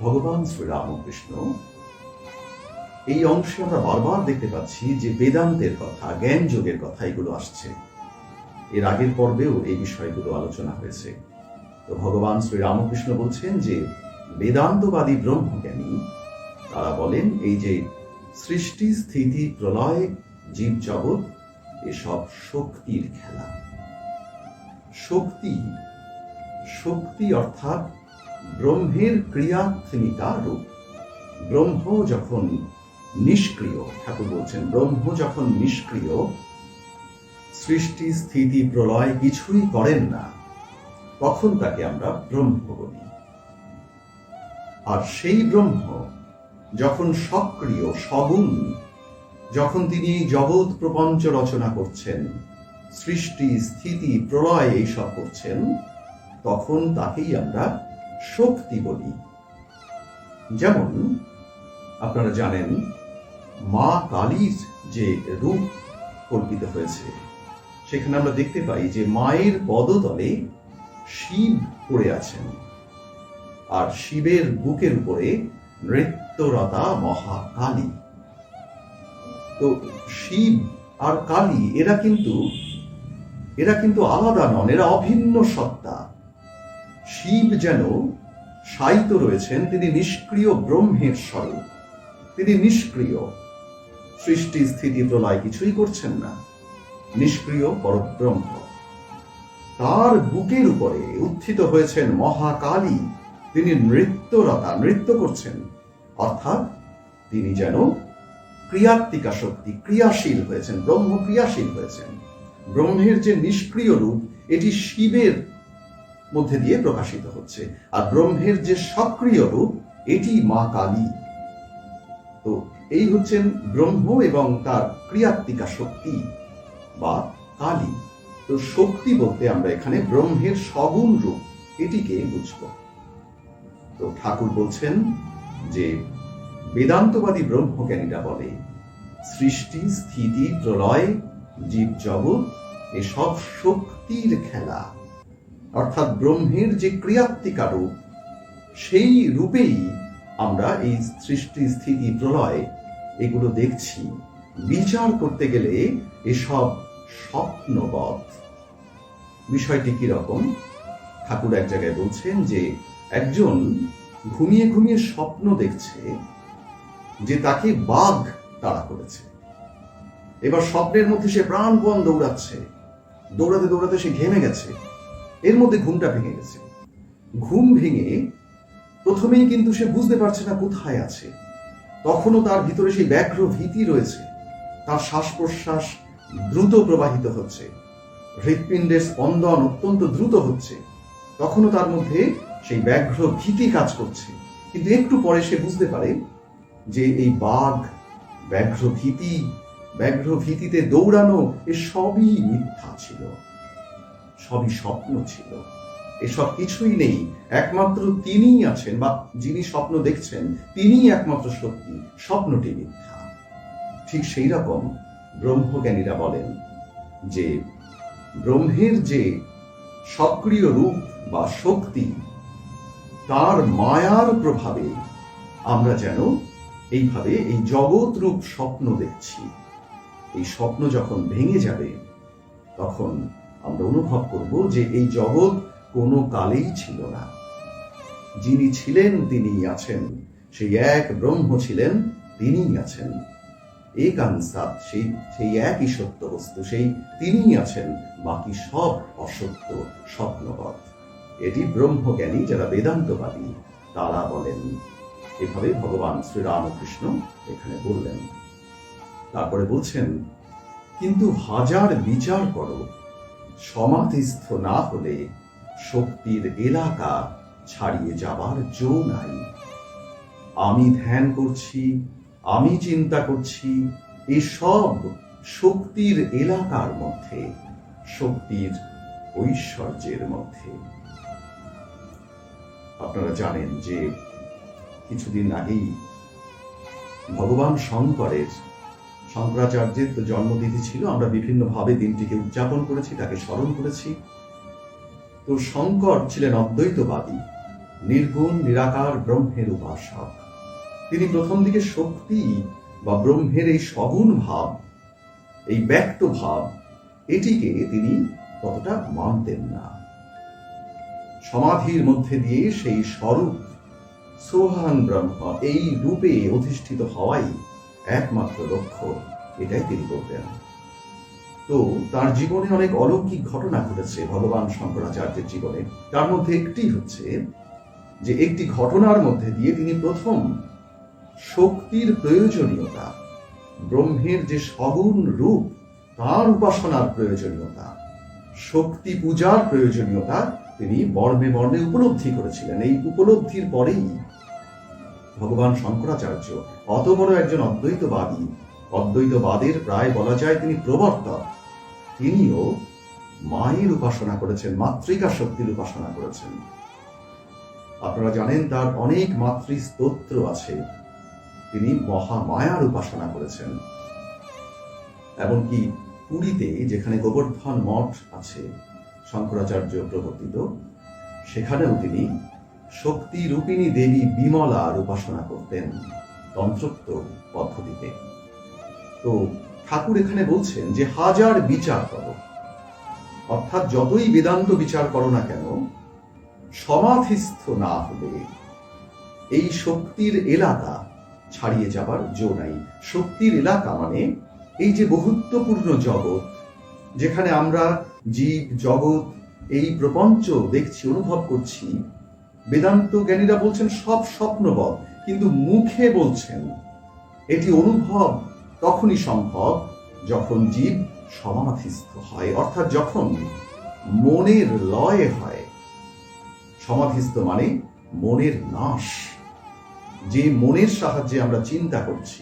A: ভগবান শ্রীরামকৃষ্ণ এই অংশে আমরা বারবার দেখতে পাচ্ছি যে বেদান্তের কথা, জ্ঞান যোগের কথা এগুলো আসছে। এর আগের পর্বেও এই বিষয়গুলো আলোচনা হয়েছে। তো ভগবান শ্রীরামকৃষ্ণ বলছেন যে বেদান্তবাদী ব্রহ্মজ্ঞানী তারা বলেন এই যে সৃষ্টি, স্থিতি, প্রলয়, জীব জগৎ এসব শক্তির খেলা। শক্তি, শক্তি অর্থাৎ ব্রহ্মের ক্রিয়াত্মিকা রূপ। ব্রহ্ম যখন নিষ্ক্রিয়, ঠাকুর বলছেন ব্রহ্ম যখন নিষ্ক্রিয়, সৃষ্টি, স্থিতি, প্রলয় কিছুই করেন না, তখন তাকে আমরা ব্রহ্ম বলি। আর সেই ব্রহ্ম যখন সক্রিয়, সগুণ, যখন তিনি এই জগৎ প্রপঞ্চ রচনা করছেন, সৃষ্টি, স্থিতি, প্রলয় এইসব করছেন, তখন তাকেই আমরা শক্তি বলি। যেমন আপনারা জানেন মা কালীর যে রূপ কল্পিত হয়েছে, সেখানে আমরা দেখতে পাই যে মায়ের পদতলে শিব পড়ে আছেন, আর শিবের বুকের উপরে নৃত্যরতা মহাকালী। তো শিব আর কালী এরা কিন্তু আলাদা নন, এরা অভিন্ন সত্তা। শিব যেন শায়িত রয়েছেন, তিনি নিষ্ক্রিয় ব্রহ্মের স্বরূপ, তিনি নিষ্ক্রিয়, সৃষ্টি, স্থিতি, প্রলয় কিছুই করছেন না, নিষ্ক্রিয় পরব্রহ্ম। তার বুকের উপরে উত্থিত হয়েছেন মহাকালী, তিনি নৃত্যরতা, নৃত্য করছেন, অর্থাৎ তিনি যেন ক্রিয়াত্মিকা শক্তি, ক্রিয়াশীল হয়েছেন, ব্রহ্ম ক্রিয়াশীল হয়েছেন। ব্রহ্মের যে নিষ্ক্রিয় রূপ এটি শিবের মধ্যে দিয়ে প্রকাশিত হচ্ছে, আর ব্রহ্মের যে সক্রিয় রূপ এটি মা কালী। তো এই হচ্ছেন ব্রহ্ম এবং তার ক্রিয়াত্মিকা শক্তি বা কালী। তো শক্তি বলতে আমরা এখানে ব্রহ্মের সগুণ রূপ এটিকে বুঝব। তো ঠাকুর বলছেন যে বেদান্তবাদী ব্রহ্মজ্ঞানীরা বলে সৃষ্টি, স্থিতি, প্রলয়, জীব জগৎ এসব শক্তির খেলা, অর্থাৎ ব্রহ্মের যে ক্রিয়াত্মিকা রূপ, সেই রূপেই আমরা এই সৃষ্টি, স্থিতি, প্রলয় এগুলো দেখছি। বিচার করতে গেলে এসব স্বপ্নবৎ। বিষয়টি কি রকম? ঠাকুর এক জায়গায় বলছেন যে একজন ঘুমিয়ে ঘুমিয়ে স্বপ্ন দেখছে যে তাকে বাঘ তাড়া করেছে। এবার স্বপ্নের মধ্যে সে প্রাণপণ দৌড়াচ্ছে, দৌড়াতে দৌড়াতে সে ঘেমে গেছে, এর মধ্যে ঘুমটা ভেঙে গেছে। ঘুম ভেঙে প্রথমেই কিন্তু সে বুঝতে পারছে না কোথায় আছে, তখনও তার ভিতরে সেই ব্যাঘ্র ভীতি রয়েছে, তার শ্বাস প্রশ্বাস দ্রুত প্রবাহিত হচ্ছে, হৃৎপিণ্ডের স্পন্দন অত্যন্ত দ্রুত হচ্ছে, তখনও তার মধ্যে সেই ব্যাঘ্র ভীতি কাজ করছে। কিন্তু একটু পরে সে বুঝতে পারে যে এই বাঘ, ব্যাঘ্র ভীতিতে দৌড়ানো এ সবই মিথ্যা ছিল, সবই স্বপ্ন ছিল, এসব কিছুই নেই, একমাত্র তিনিই আছেন, বা যিনি স্বপ্ন দেখছেন তিনিই একমাত্র সত্যি, স্বপ্নটি মিথ্যা। ঠিক সেই রকম ব্রহ্মজ্ঞানীরা বলেন যে ব্রহ্মের যে সক্রিয় রূপ বা শক্তি, তার মায়ার প্রভাবে আমরা যেন এইভাবে এই জগৎ রূপ স্বপ্ন দেখছি। এই স্বপ্ন যখন ভেঙে যাবে তখন আমরা অনুভব করব যে এই জগৎ কোনো কালেই ছিল না, যিনি ছিলেন তিনিই আছেন, সেই এক ব্রহ্ম ছিলেন, তিনিই আছেন, একাংসাৎ, সেই একই সত্য বস্তু, সেই তিনিই আছেন, বাকি সব অসত্য, স্বপ্নবৎ। এটি ব্রহ্মজ্ঞানী যারা বেদান্তবাদী তারা বলেন। এভাবে ভগবান শ্রীরামকৃষ্ণ এখানে বললেন। তারপরে বলছেন, কিন্তু হাজার বিচার করো, সমাধিস্থ না হলে শক্তির এলাকা ছাড়িয়ে যাবার জো নাই। আমি ধ্যান করছি, আমি চিন্তা করছি, এসব শক্তির এলাকার মধ্যে, শক্তির ঐশ্বর্যের মধ্যে। আপনারা জানেন যে কিছুদিন আগেই ভগবান শঙ্করাচার্যের তো জন্মতিথি ছিল, আমরা বিভিন্নভাবে দিনটিকে উদযাপন করেছি, তাকে স্মরণ করেছি। তো শঙ্কর ছিলেন অদ্বৈতবাদী, নির্গুণ নিরাকার ব্রহ্মের উপাসক। তিনি প্রথম দিকে শক্তি বা ব্রহ্মের এই সগুণ ভাব, এই ব্যক্ত ভাব, এটিকে তিনি ততটা মানতেন না। সমাধির মধ্যে দিয়ে সেই স্বরূপ সোহান ব্রহ্ম, এই রূপে অধিষ্ঠিত হওয়াই একমাত্র লক্ষ্য, এটাই তিনি বলতেন। তো তার জীবনে অনেক অলৌকিক ঘটনা ঘটেছে ভগবান শঙ্করাচার্যের জীবনে। তার মধ্যে একটি হচ্ছে যে একটি ঘটনার মধ্যে দিয়ে তিনি প্রথম শক্তির প্রয়োজনীয়তা, ব্রহ্মের যে সগুণ রূপ তার উপাসনার প্রয়োজনীয়তা, শক্তি পূজার প্রয়োজনীয়তা তিনি মর্মে মর্মে উপলব্ধি করেছিলেন। এই উপলব্ধির পরেই ভগবান শঙ্করাচার্য, অত বড় একজন অদ্বৈতবাদী, অদ্বৈতবাদের প্রায় বলা যায় তিনি প্রবর্তক, তিনিও মায়ের উপাসনা করেছেন, মাতৃকা শক্তির উপাসনা করেছেন। আপনারা জানেন তার অনেক মাতৃ স্তোত্র আছে, তিনি মহামায়ার উপাসনা করেছেন। এমনকি পুরীতে যেখানে গোবর্ধন মঠ আছে শঙ্করাচার্য প্রবর্তিত, সেখানেও তিনি শক্তি রূপিণী দেবী বিমলার উপাসনা করতেন তন্ত্রোক্ত পদ্ধতিতে। তো ঠাকুর এখানে বলছেন যে হাজার বিচার করো, অর্থাৎ যতই বেদান্ত বিচার করো না কেন, সমাধিস্থ না হলে এই শক্তির এলাকা ছাড়িয়ে যাবার জো নাই। শক্তির এলাকা মানে এই যে বহুত্বপূর্ণ জগৎ, যেখানে আমরা জীব জগৎ এই প্রপঞ্চ দেখছি, অনুভব করছি, বেদান্ত জ্ঞানীরা বলছেন সব স্বপ্নবৎ, কিন্তু মুখে বলছেন এটি অনুভব তখনই সম্ভব যখন জীব সমাধিস্থ হয়, অর্থাৎ যখন মনের লয় হয়। সমাধিস্থ মানে মনের নাশ। যে মনের সাহায্যে আমরা চিন্তা করছি,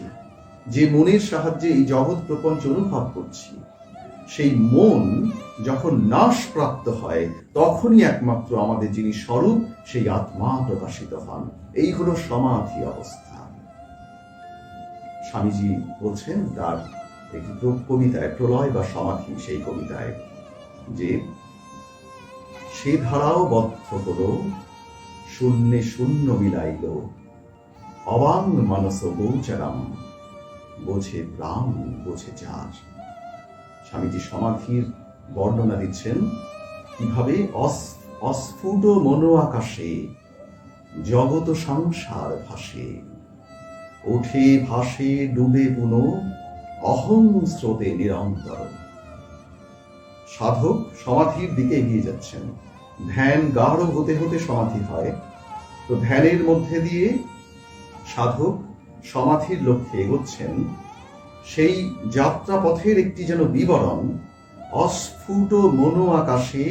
A: যে মনের সাহায্যে এই জগৎ প্রপঞ্চ অনুভব করছি, সেই মন যখন নাশ প্রাপ্ত হয়, তখনই একমাত্র আমাদের যিনি স্বরূপ সেই আত্মা প্রকাশিত হন। এই হলো সমাধি অবস্থা। স্বামীজি বলছেন তার একটি কবিতায়, প্রলয় বা সমাধি, সেই কবিতায় যে সে ধারাও বদ্ধ হলো, শূন্যে শূন্য মিলাইল, অবাং মানস গোচরম, বোঝে প্রাণ বোঝে যার। স্বামীজি সমাধির বর্ণনা দিচ্ছেন কিভাবে অস্ফুট মনো আকাশে জগত সংসার ভাসে, ওঠে ভাসে ডুবে পুনো অহং স্রোতে নিরন্তর। সাধক সমাধির দিকে এগিয়ে যাচ্ছেন, ধ্যান গাঢ় হতে হতে সমাধি হয়। তো ধ্যানের মধ্যে দিয়ে সাধক সমাধির লক্ষ্যে এগোচ্ছেন। সেই যাত্রাপথের একটি যেন বিবরণ, অস্ফুট মনো আকাশে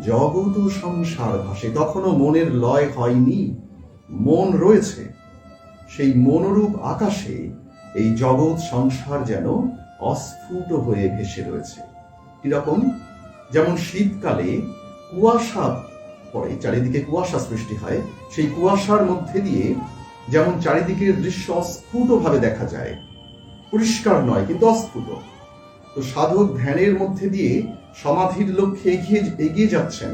A: জগত সংসার ভাসে। তখনও মনের লয় হয়নি, মন রয়েছে। সেই মনোরূপ আকাশে এই জগৎ সংসার যেন অস্ফুট হয়ে ভেসে রয়েছে। কিরকম? যেমন শীতকালে কুয়াশা পড়ে, চারিদিকে কুয়াশা সৃষ্টি হয়, সেই কুয়াশার মধ্যে দিয়ে যেমন চারিদিকের দৃশ্য অস্ফুটভাবে দেখা যায়, পরিষ্কার নয় কিন্তু অস্ফুট। তো সাধক ধ্যানের মধ্যে দিয়ে সমাধির লক্ষ্যে এগিয়ে যাচ্ছেন।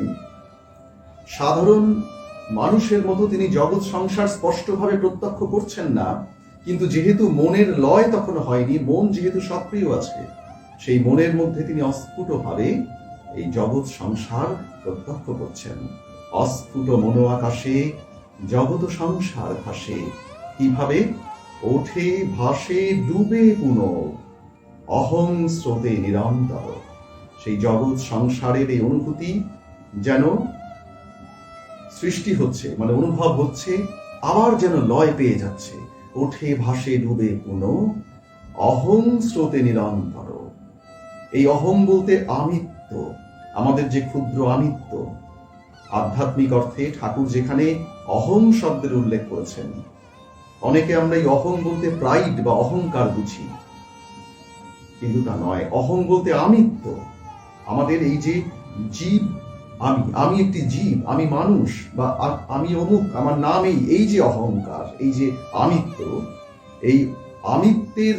A: সাধারণ মানুষের মতো তিনি জগৎ সংসার স্পষ্টভাবে প্রত্যক্ষ করছেন না, কিন্তু যেহেতু মনের লয় তখনো হয়নি, মন যেহেতু সক্রিয় আছে, সেই মনের মধ্যে তিনি অস্ফুটভাবে এই জগৎ সংসার প্রত্যক্ষ করছেন। অস্ফুট মনো আকাশে জগৎ সংসার ভাসে। কিভাবে? ওঠে ভাসে ডুবে পুনো অহং স্রোতে নিরন্তর। সেই জগৎ সংসারের এই অনুভূতি যেন সৃষ্টি হচ্ছে, মানে অনুভব হচ্ছে, আবার যেন লয় পেয়ে যাচ্ছে। ওঠে ভাসে ডুবে পুনো অহং স্রোতে নিরন্তর। এই অহং বলতে আমিত্ব, আমাদের যে ক্ষুদ্র আমিত্ব। আধ্যাত্মিক অর্থে ঠাকুর যেখানে অহং শব্দের উল্লেখ করেছেন, অনেকে আমরা এই অহং বলতে প্রাইড বা অহংকার বুঝি, কিন্তু তা নয়। অহং বলতে আমিত্ব, আমাদের এই যে জীব, আমি একটি জীব, আমি মানুষ, বা আমি অমুক, আমার নাম এই যে অহংকার, এই যে আমিত্ব, এই আমিত্বের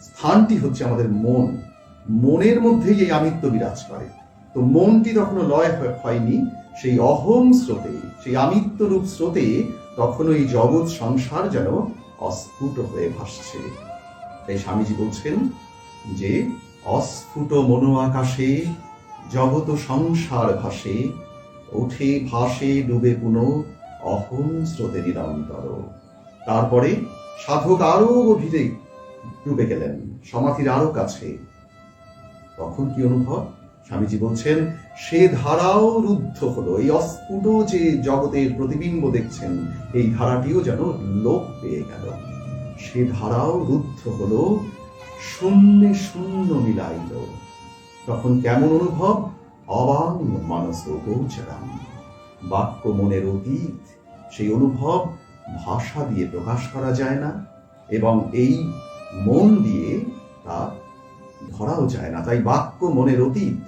A: স্থানটি হচ্ছে আমাদের মন। মনের মধ্যেই এই আমিত্ব বিরাজ করে। তো মনটি তখনও লয় হয়নি, সেই অহং স্রোতে, সেই আমিত্ব রূপ স্রোতে তখনও এই জগৎ সংসার যেন অস্ফুট হয়ে ভাসছে। তাই স্বামীজি বলছেন যে অস্ফুট মনো আকাশে জগত সংসার ভাসে, ওঠে ভাসে ডুবে পুনঃ অহং স্রোতে নিরন্তর। তারপরে সাধক আরো গভীরে ডুবে গেলেন, সমাধির আরো কাছে। তখন কি অনুভব? স্বামীজি বলছেন সে ধারাও রুদ্ধ হলো। এই অস্ফুট যে জগতের প্রতিবিম্ব দেখছেন, এই ধারাটিও যেন লোপ পেয়ে গেল। সে ধারাও রুদ্ধ হলো, শূন্যে শূন্য মিলাইল। তখন কেমন অনুভব? অবাং মানস গোচরাম, বাক্য মনের অতীত। সেই অনুভব ভাষা দিয়ে প্রকাশ করা যায় না, এবং এই মন দিয়ে তা ধরাও যায় না। তাই বাক্য মনের অতীত।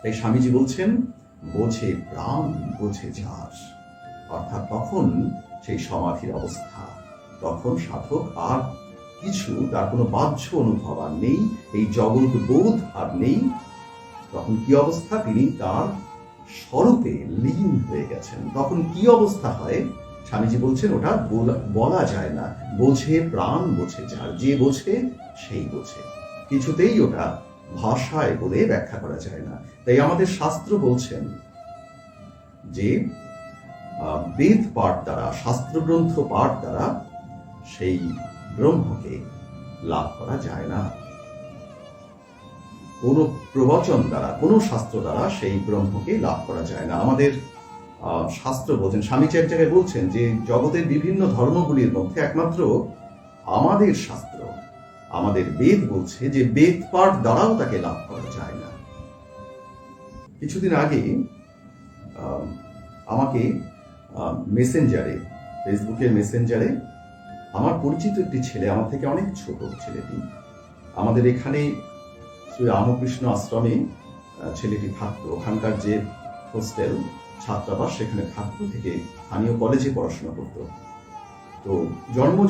A: তাই স্বামীজি বলছেন বোঝে প্রাণ বোঝে যার। অর্থাৎ তখন সেই সমাধির অবস্থা, তখন সাধক আর কিছু, তার কোনো বাহ্য অনুভব আর নেই, এই জগৎ বোধ আর নেই। তখন কি অবস্থা? তিনি তার স্বরূপে লীন হয়ে গেছেন। তখন কি অবস্থা হয়? স্বামীজি বলছেন ওটা বলা যায় না। বোঝে প্রাণ বোঝে যার, যে বোঝে সেই বোঝে। কিছুতেই ওটা ভাষায় বলে ব্যাখ্যা করা যায় না। তাই আমাদের শাস্ত্র বলছেন যে বেদ পাঠ দ্বারা, শাস্ত্রগ্রন্থ পাঠ দ্বারা সেই ব্রহ্মকে লাভ করা যায় না। কোন প্রবচন দ্বারা, কোন শাস্ত্র দ্বারা সেই ব্রহ্মকে লাভ করা যায় না। আমাদের শাস্ত্র বলছেন, স্বামীজি এক জায়গায় বলছেন যে জগতের বিভিন্ন ধর্মগুলির মধ্যে একমাত্র আমাদের শাস্ত্র, আমাদের বেদ বলছে যে বেদ পাঠ দ্বারাও তাকে লাভ করা যায় না। কিছুদিন আগে আমাকে মেসেঞ্জারে, ফেসবুকের মেসেঞ্জারে আমার পরিচিত একটি ছেলে, আমার থেকে অনেক ছোট ছেলেটি, আমাদের এখানে শ্রী রামকৃষ্ণ আশ্রমে ছেলেটি থাকতো। ওখানকার যে হোস্টেল, ছাত্রাবাস, সেখানে থাকতো, থেকে স্থানীয় কলেজে পড়াশোনা করতো। তো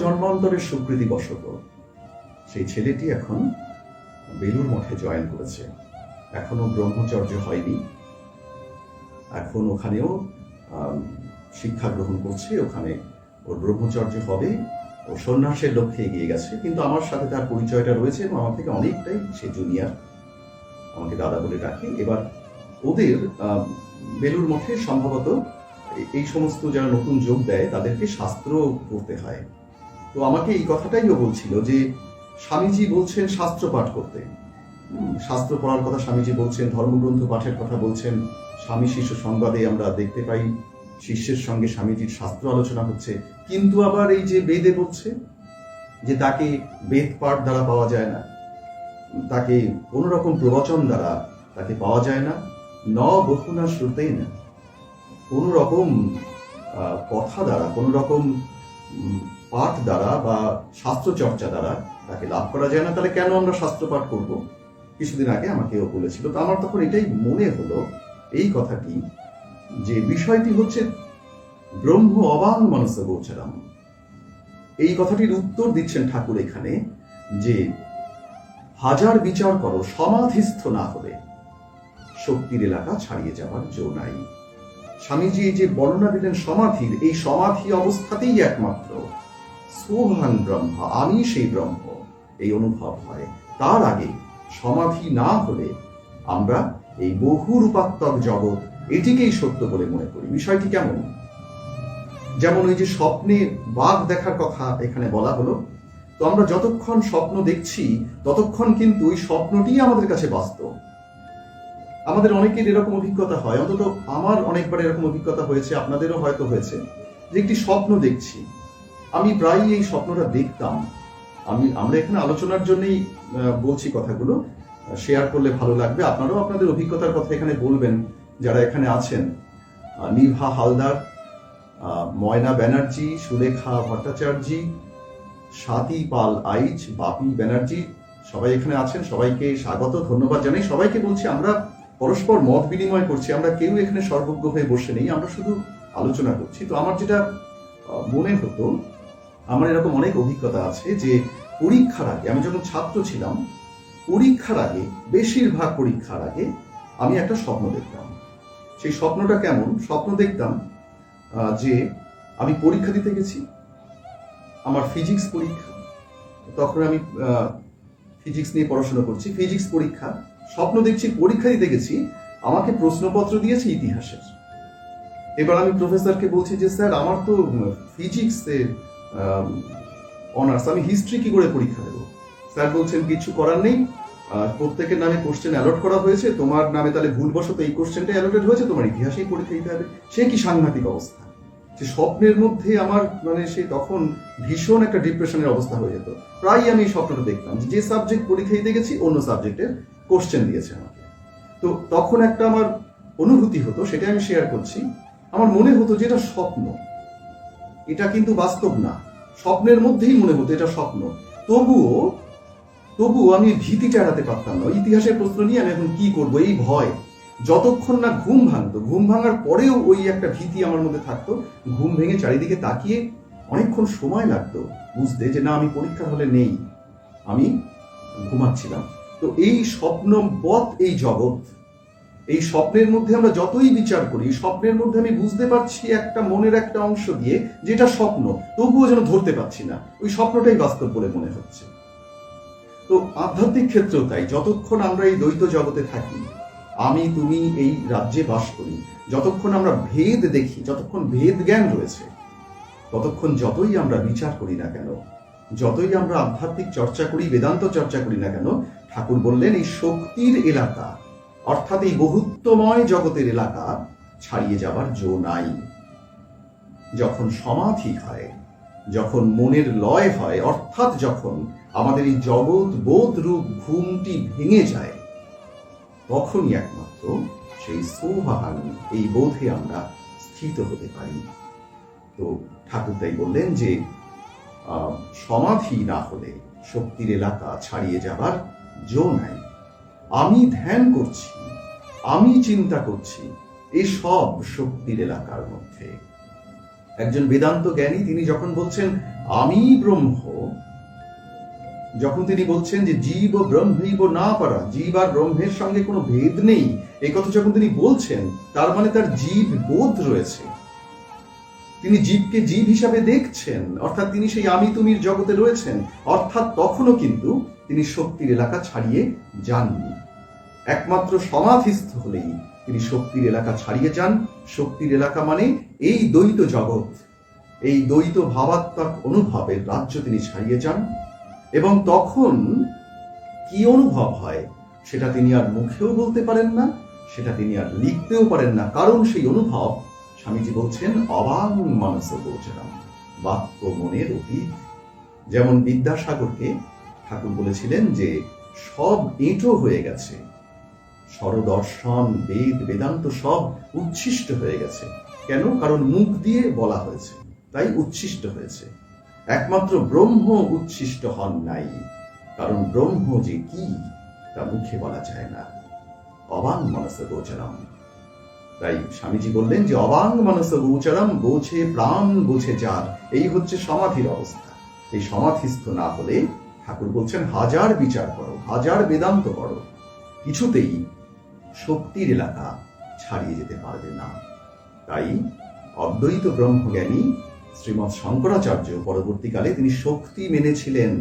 A: জন্মান্তরের স্বীকৃতি বশত সেই ছেলেটি এখন বেলুড় মঠে জয়েন করেছে। এখনো ব্রহ্মচর্য হয়নি, এখন ওখানেও শিক্ষা গ্রহণ করছে। ওখানে ওর ব্রহ্মচর্য হবে, ও সন্ন্যাসের লক্ষ্যে এগিয়ে গেছে। কিন্তু আমার সাথে তার পরিচয়টা রয়েছে এবং আমার থেকে অনেকটাই সে জুনিয়র, আমাকে দাদা বলে ডাকে। এবার ওদের বেলুড় মঠে সম্ভবত এই সমস্ত যারা নতুন যোগ দেয় তাদেরকে শাস্ত্র পড়তে হয়। তো আমাকে এই কথাটাই ও বলছিল যে স্বামীজি বলছেন শাস্ত্র পাঠ করতে, শাস্ত্র পড়ার কথা স্বামীজি বলছেন, ধর্মগ্রন্থ পাঠের কথা বলছেন। স্বামী শিষ্য সংবাদে আমরা দেখতে পাই শিষ্যের সঙ্গে স্বামীজির শাস্ত্র আলোচনা হচ্ছে। কিন্তু আবার এই যে বেদে বলছে যে তাকে বেদ পাঠ দ্বারা পাওয়া যায় না, তাকে কোন রকম প্রবচন দ্বারা তাকে পাওয়া যায় না, ন বহুনা শ্রুতেই না, কোন রকম কথা দ্বারা, কোন রকম পাঠ দ্বারা বা শাস্ত্র চর্চা দ্বারা তাকে লাভ করা যায় না। তাহলে কেন আমরা শাস্ত্র পাঠ করব? কিছুদিন আগে আমাকে ও বলেছিল। তো আমার তখন এটাই মনে হলো, এই কথাটি, যে বিষয়টি হচ্ছে ব্রহ্ম অবাং মানস গোচরম। এই কথাটির উত্তর দিচ্ছেন ঠাকুর এখানে, যে হাজার বিচার করো, সমাধিস্থ না হলে শক্তির এলাকা ছাড়িয়ে যাবার জো নাই। স্বামীজি যে বর্ণনা দিলেন সমাধির, এই সমাধি অবস্থাতেই একমাত্র সোহাং ব্রহ্ম, আমি সেই ব্রহ্ম, এই অনুভব হয়। তার আগে সমাধি না হলে আমরা এই বহু রূপাত্মক জগৎ, এটিকেই সত্য বলে মনে করি। বিষয়টি কেমন? যেমন ওই যে স্বপ্নে বাঘ দেখার কথা এখানে বলা হলো, তো আমরা যতক্ষণ স্বপ্ন দেখছি ততক্ষণ কিন্তু ওই স্বপ্নটি আমাদের কাছে বাস্তব। আমাদের অনেকের এরকম অভিজ্ঞতা হয়, অন্তত আমার অনেকবার এরকম অভিজ্ঞতা হয়েছে, আপনাদেরও হয়তো হয়েছে, যে একটি স্বপ্ন দেখছি। আমি প্রায়ই এই স্বপ্নটা দেখতাম। আমরা এখানে আলোচনার জন্যই বলছি কথাগুলো, শেয়ার করলে ভালো লাগবে। আপনারাও আপনাদের অভিজ্ঞতার কথা এখানে বলবেন যারা এখানে আছেন। নিভা হালদার, ময়না ব্যানার্জি, সুলেখা ভট্টাচার্য, স্বাতী পাল আইচ, বাপি ব্যানার্জি, সবাই এখানে আছেন। সবাইকে স্বাগত, ধন্যবাদ জানাই। সবাইকে বলছি আমরা পরস্পর মত বিনিময় করছি, আমরা কেউ এখানে সর্বজ্ঞ হয়ে বসে নেই, আমরা শুধু আলোচনা করছি। তো আমার যেটা মনে হতো, আমার এরকম অনেক অভিজ্ঞতা আছে যে পরীক্ষার আগে, আমি যখন ছাত্র ছিলাম, পরীক্ষার আগে, বেশিরভাগ পরীক্ষার আগে আমি একটা স্বপ্ন দেখতাম। সেই স্বপ্নটা কেমন? স্বপ্ন দেখতাম যে আমি পরীক্ষা দিতে গেছি, আমার ফিজিক্স পরীক্ষা, তখন আমি ফিজিক্স নিয়ে পড়াশোনা করছি, ফিজিক্স পরীক্ষা, স্বপ্ন দেখছি, পরীক্ষা দিতে গেছি, আমাকে প্রশ্নপত্র দিয়েছে ইতিহাসের। এবার আমি প্রফেসরকে বলছি যে স্যার আমার তো ফিজিক্সে অনার্স, আমি হিস্ট্রি কি করে পরীক্ষা দেবো? স্যার বলছেন কিছু করার নেই, প্রত্যেকের নামে কোশ্চেন অ্যালট করা হয়েছে, তোমার নামে তাহলে ভুলবশত এই কোশ্চেনটা অ্যালটেড হয়েছে, তোমার ইতিহাসেই পরীক্ষা দিতে হবে। সে কি সাংঘাতিক অবস্থা! সে স্বপ্নের মধ্যে আমার সে তখন ভীষণ একটা ডিপ্রেশনের অবস্থা হয়ে যেত। প্রায় আমি এই স্বপ্নটা দেখতাম যে সাবজেক্ট পরীক্ষা দিতে গেছি অন্য সাবজেক্টের কোশ্চেন দিয়েছে আমাকে। তো তখন একটা আমার অনুভূতি হতো, সেটা আমি শেয়ার করছি। আমার মনে হতো যে এটা স্বপ্ন, এটা কিন্তু বাস্তব না। স্বপ্নের মধ্যেই মনে হতো এটা স্বপ্ন। তবুও আমি ভীতিটা এড়াতে পারতাম না। ইতিহাসের প্রশ্ন নিয়ে আমি এখন কি করবো, এই ভয়। যতক্ষণ না ঘুম ভাঙতো, ঘুম ভাঙার পরেও ওই একটা ভীতি আমার মধ্যে থাকতো। ঘুম ভেঙে চারিদিকে তাকিয়ে অনেকক্ষণ সময় লাগতো বুঝতে যে না, আমি পরীক্ষার হলে নেই, আমি ঘুমাচ্ছিলাম। তো এই স্বপ্নবৎ এই জগৎ, এই স্বপ্নের মধ্যে আমরা যতই বিচার করি, স্বপ্নের মধ্যে আমি বুঝতে পারছি একটা মনের একটা অংশ দিয়ে যেটা স্বপ্ন, তবুও যেন ধরতে পারছি না, ওই স্বপ্নটাই বাস্তব বলে মনে হচ্ছে। তো আধ্যাত্মিক ক্ষেত্রেও তাই, যতক্ষণ আমরা এই দ্বৈত জগতে থাকি, আমি তুমি এই রাজ্যে বাস করি, যতক্ষণ আমরা ভেদ দেখি, যতক্ষণ ভেদ জ্ঞান রয়েছে, ততক্ষণ যতই আমরা বিচার করি না কেন, যতই আমরা আধ্যাত্মিক চর্চা করি, বেদান্ত চর্চা করি না কেন, ঠাকুর বললেন এই শক্তির এলাকা, অর্থাৎ এই বহুত্বময় জগতের এলাকা ছাড়িয়ে যাবার জো নাই। যখন সমাধি হয়, যখন মনের লয় হয়, অর্থাৎ যখন আমাদের এই জগৎ বোধ রূপ ঘুমটি ভেঙে যায়, তখনই একমাত্র সেই সোভান, এই বোধে আমরা স্থিত হতে পারি। তো ঠাকুর তাই বললেন যে সমাধি না হলে শক্তির এলাকা ছাড়িয়ে যাবার জো নাই। আমি ধ্যান করছি, আমি চিন্তা করছি, এই সব শক্তির এলাকার মধ্যে। একজন বেদান্ত জ্ঞানী তিনি যখন বলছেন আমি ব্রহ্ম, যখন তিনি বলছেন যে জীব ও ব্রহ্মৈব না পারা, জীব আর ব্রহ্মের সঙ্গে কোনো ভেদ নেই, এই কথা যখন তিনি বলছেন, তার মানে তার জীব বোধ রয়েছে, তিনি জীবকে জীব হিসাবে দেখছেন, অর্থাৎ তিনি সেই আমি তুমির জগতে রয়েছেন, অর্থাৎ তখনও কিন্তু তিনি শক্তির এলাকা ছাড়িয়ে যাননি। একমাত্র সমাধিস্থ হলেই তিনি শক্তির এলাকা ছাড়িয়ে যান। শক্তির এলাকা মানে এই দ্বৈত জগৎ, এই দ্বৈত ভাবাত্মক অনুভবের রাজ্য তিনি ছাড়িয়ে যান। এবং তখন কি অনুভব হয় সেটা তিনি আর মুখেও বলতে পারেন না, সেটা তিনি আর লিখতেও পারেন না, কারণ সেই অনুভব, স্বামীজি বলছেন, অবাং মানস গোচরম, বাক্য মনের অতীত। যেমন বিদ্যাসাগরকে ঠাকুর বলেছিলেন যে সব এঁটো হয়ে গেছে, স্বরদর্শন, বেদ, বেদান্ত সব উচ্ছিষ্ট হয়ে গেছে। কেন? কারণ মুখ দিয়ে বলা হয়েছে, তাই উচ্ছিষ্ট হয়েছে। একমাত্র ব্রহ্ম উচ্ছিষ্ট হন নাই, কারণ ব্রহ্ম যে কি তা মুখে বলা যায় না। অবাং মানস গোচরম। তাই স্বামীজি বললেন যে অবাং মানস গোচরম, বোঝে প্রাণ বোঝে যার, এই হচ্ছে সমাধির অবস্থা। এই সমাধিস্থ না হলে ঠাকুর বলছেন হাজার বিচার করো, হাজার বেদান্ত করো, কিছুতেই শক্তির এলাকা ছাড়িয়ে যেতে পারবে না। তাই অদ্বৈত ব্রহ্মজ্ঞানী শ্রীমৎ শঙ্করাচার্য পরবর্তীকালে তিনি শক্তি মেনেছিলেন,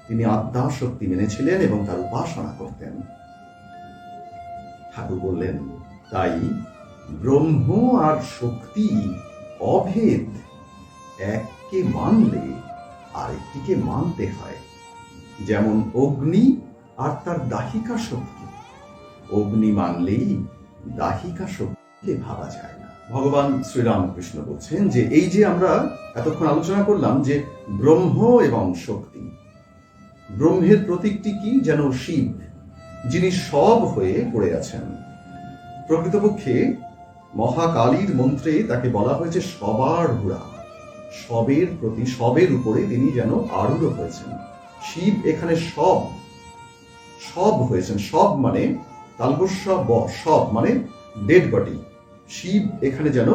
A: তিনি আত্মা শক্তি মেনেছিলেন এবং তার উপাসনা করতেন। ঠাকুর বললেন তাই ব্রহ্ম আর শক্তি অভেদ, এককে মানলে আরেকটিকে মানতে হয়। যেমন অগ্নি আর তার দাহিকা শক্তি, অগ্নি মানলেই দাহিকা শক্তিকে ভাবা যায় না। ভগবান শ্রীরামকৃষ্ণ বলছেন যে এই যে আমরা এতক্ষণ আলোচনা করলাম যে ব্রহ্ম এবং শক্তি, ব্রহ্মের প্রতীকটি কি? যেন শিব, যিনি সব হয়ে পড়ে আছেন। প্রকৃতপক্ষে মহাকালীর মন্ত্রে তাকে বলা হয়েছে সবারূঢ়া, সবের প্রতি, সবের উপরে তিনি যেন আরূঢ় হয়েছেন। শিব এখানে সব, সব হয়েছেন। সব মানে তালবস্য ব, সব মানে ডেড বডি। শিব এখানে যেন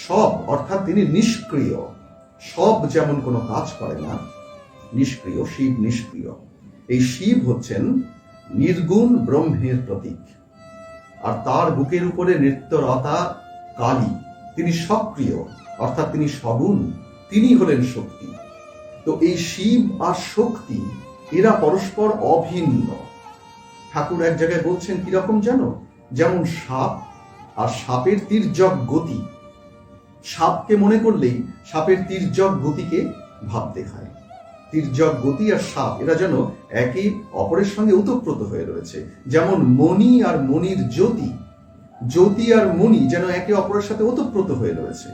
A: সব, অর্থাৎ তিনি নিষ্ক্রিয়। সব যেমন কোনো কাজ করে না, নিষ্ক্রিয়, শিব নিষ্ক্রিয়। এই শিব হচ্ছেন নির্গুণ ব্রহ্মের প্রতীক। আর তার বুকের উপরে নৃত্যরতা কালী, তিনি সক্রিয়, অর্থাৎ তিনি সগুণ, তিনি হলেন শক্তি। তো এই শিব আর শক্তি এরা পরস্পর অভিন্ন। ঠাকুর এক জায়গায় বলছেন কিরকম জানো, যেমন সাপ আর সাপের তির্যক গতি। সাপকে মনে করলেই সাপের তির্যক গতিকে ভাব দেখায়। তির্যক গতি আর সাপ এরা যেন একে অপরের সঙ্গে ওতপ্রোত হয়ে রয়েছে। যেমন মণি আর মণির জ্যোতি, জ্যোতি আর মণি যেন একে অপরের সাথে ওতপ্রোত হয়ে রয়েছে।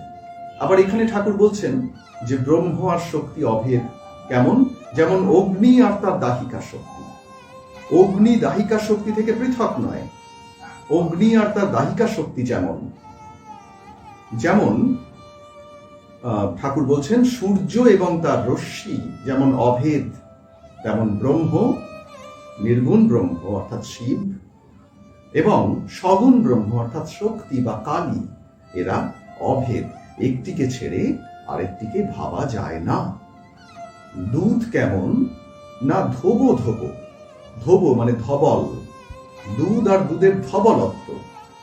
A: আবার এখানে ঠাকুর বলছেন যে ব্রহ্ম আর শক্তি অভেদ। কেমন? যেমন অগ্নি আর তার দাহিকা শক্তি। অগ্নি দাহিকা শক্তি থেকে পৃথক নয়। অগ্নি আর তার দাহিকা শক্তি যেমন যেমন ঠাকুর বলছেন সূর্য এবং তার রশ্মি যেমন অভেদ, তেমন ব্রহ্ম, নির্গুণ ব্রহ্ম অর্থাৎ শিব, এবং সগুণ ব্রহ্ম অর্থাৎ শক্তি বা কালী, এরা অভেদ। একটিকে ছেড়ে আরেকটিকে ভাবা যায় না। দুধ কেমন না ধোবো ধোবো, ধোবো মানে ধবল, দুধ আর দুধের ধবলত্ব,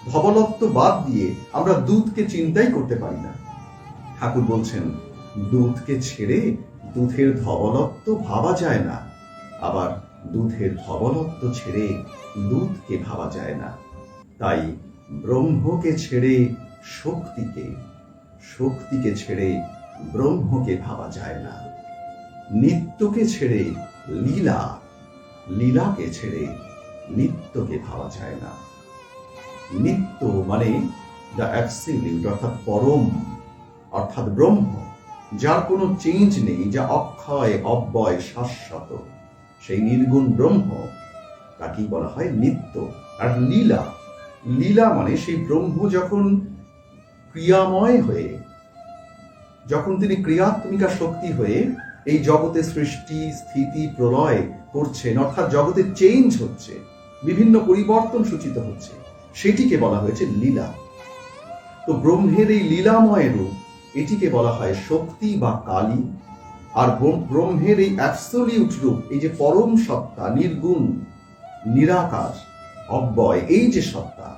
A: ধবলত্ব বাদ দিয়ে আমরা দুধকে চিন্তাই করতে পারি না। ঠাকুর বলছেন দুধকে ছেড়ে দুধের ধবলত্ব ভাবা যায় না, আবার দুধের ধবলত্ব ছেড়ে দুধকে ভাবা যায় না। তাই ব্রহ্মকে ছেড়ে শক্তিকে, শক্তিকে ছেড়ে ব্রহ্মকে ভাবা যায় না। নিত্যকে ছেড়ে লীলা, লীলাকে ছেড়ে নিত্যকে ভাবা যায় না। নিত্য মানে দ্য অ্যাবসলিউট অর্থাৎ পরম, অর্থাৎ ব্রহ্ম, যার কোনো চেঞ্জ নেই, যা অক্ষয় অব্যয় শাশ্বত, সেই নির্গুণ ব্রহ্ম, তাকেই বলা হয় নিত্য। আর লীলা, লীলা মানে সেই ব্রহ্ম যখন ক্রিয়াময় হয়ে, যখন তিনি ক্রিয়াত্মিকা শক্তি হয়ে এই জগতে সৃষ্টি স্থিতি প্রলয় করছেন, অর্থাৎ জগতে চেঞ্জ হচ্ছে, বিভিন্ন পরিবর্তন সূচিত হচ্ছে, সেটিকে বলা হয়েছে লীলা। তো ব্রহ্মের এই লীলাময় রূপ, এটিকে বলা হয় শক্তি বা কালী। আর ব্রহ্মের এই অ্যাবসলিউট রূপ, এই যে পরম সত্তা, নির্গুণ নিরাকার অব্যয়, এই যে সত্তা,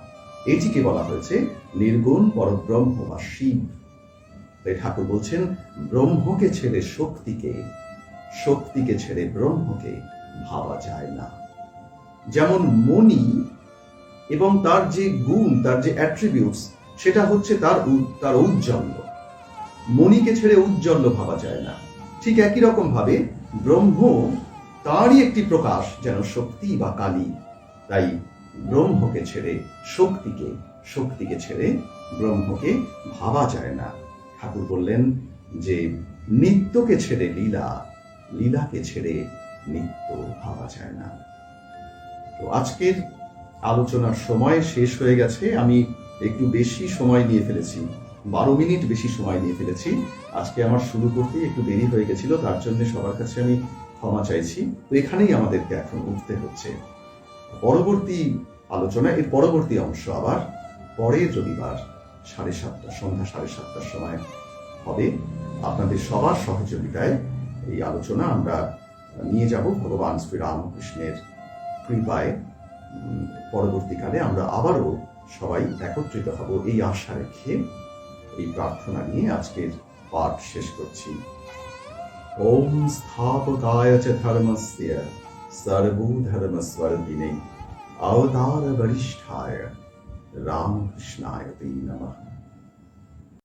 A: এটিকে বলা হয়েছে নির্গুণ পরব্রহ্ম বা শিব। তাই ঠাকুর বলছেন ব্রহ্মকে ছেড়ে শক্তিকে, শক্তিকে ছেড়ে ব্রহ্মকে ভাবা যায় না। যেমন মণি এবং তার যে গুণ, তার যে অ্যাট্রিবিউটস, সেটা হচ্ছে তার ঔজ্জ্বল্য। মণিকে ছেড়ে ঔজ্জ্বল্য ভাবা যায় না। ঠিক একই রকম ভাবে ব্রহ্ম তারই একটি প্রকাশ, যেন শক্তি বা কালী। তাই ব্রহ্মকে ছেড়ে শক্তিকে, শক্তিকে ছেড়ে ব্রহ্মকে ভাবা যায় না। ঠাকুর বললেন যে নিত্যকে ছেড়ে লীলা, লীলাকে ছেড়ে নিত্য ভাবা যায় না। তো আজকের আলোচনার সময় শেষ হয়ে গেছে। আমি একটু বেশি সময় নিয়ে ফেলেছি, 12 মিনিট বেশি সময় নিয়ে ফেলেছি। আজকে আমার শুরু করতে একটু দেরি হয়ে গেছিল, তার জন্য সবার কাছে আমি ক্ষমা চাইছি। তো এখানেই আমাদেরকে এখন উঠতে হচ্ছে। পরবর্তী আলোচনা, এর পরবর্তী অংশ আবার পরের রবিবার 7:30, সন্ধ্যা 7:30টার সময় হবে। আপনাদের সবার সহযোগিতায় এই আলোচনা আমরা নিয়ে যাব ভগবান শ্রী রামকৃষ্ণের কৃপায়। পরবর্তীকালে আমরা আবারও সবাই একত্রিত হব, এই আশা রেখে, এই প্রার্থনা নিয়ে আজকের পাঠ শেষ করছি। ওম স্থাপকায় চ ধর্মস্য সর্বধর্মস্বর্গিণে অবতার বরিষ্ঠায় রামকৃষ্ণায় তে নমঃ।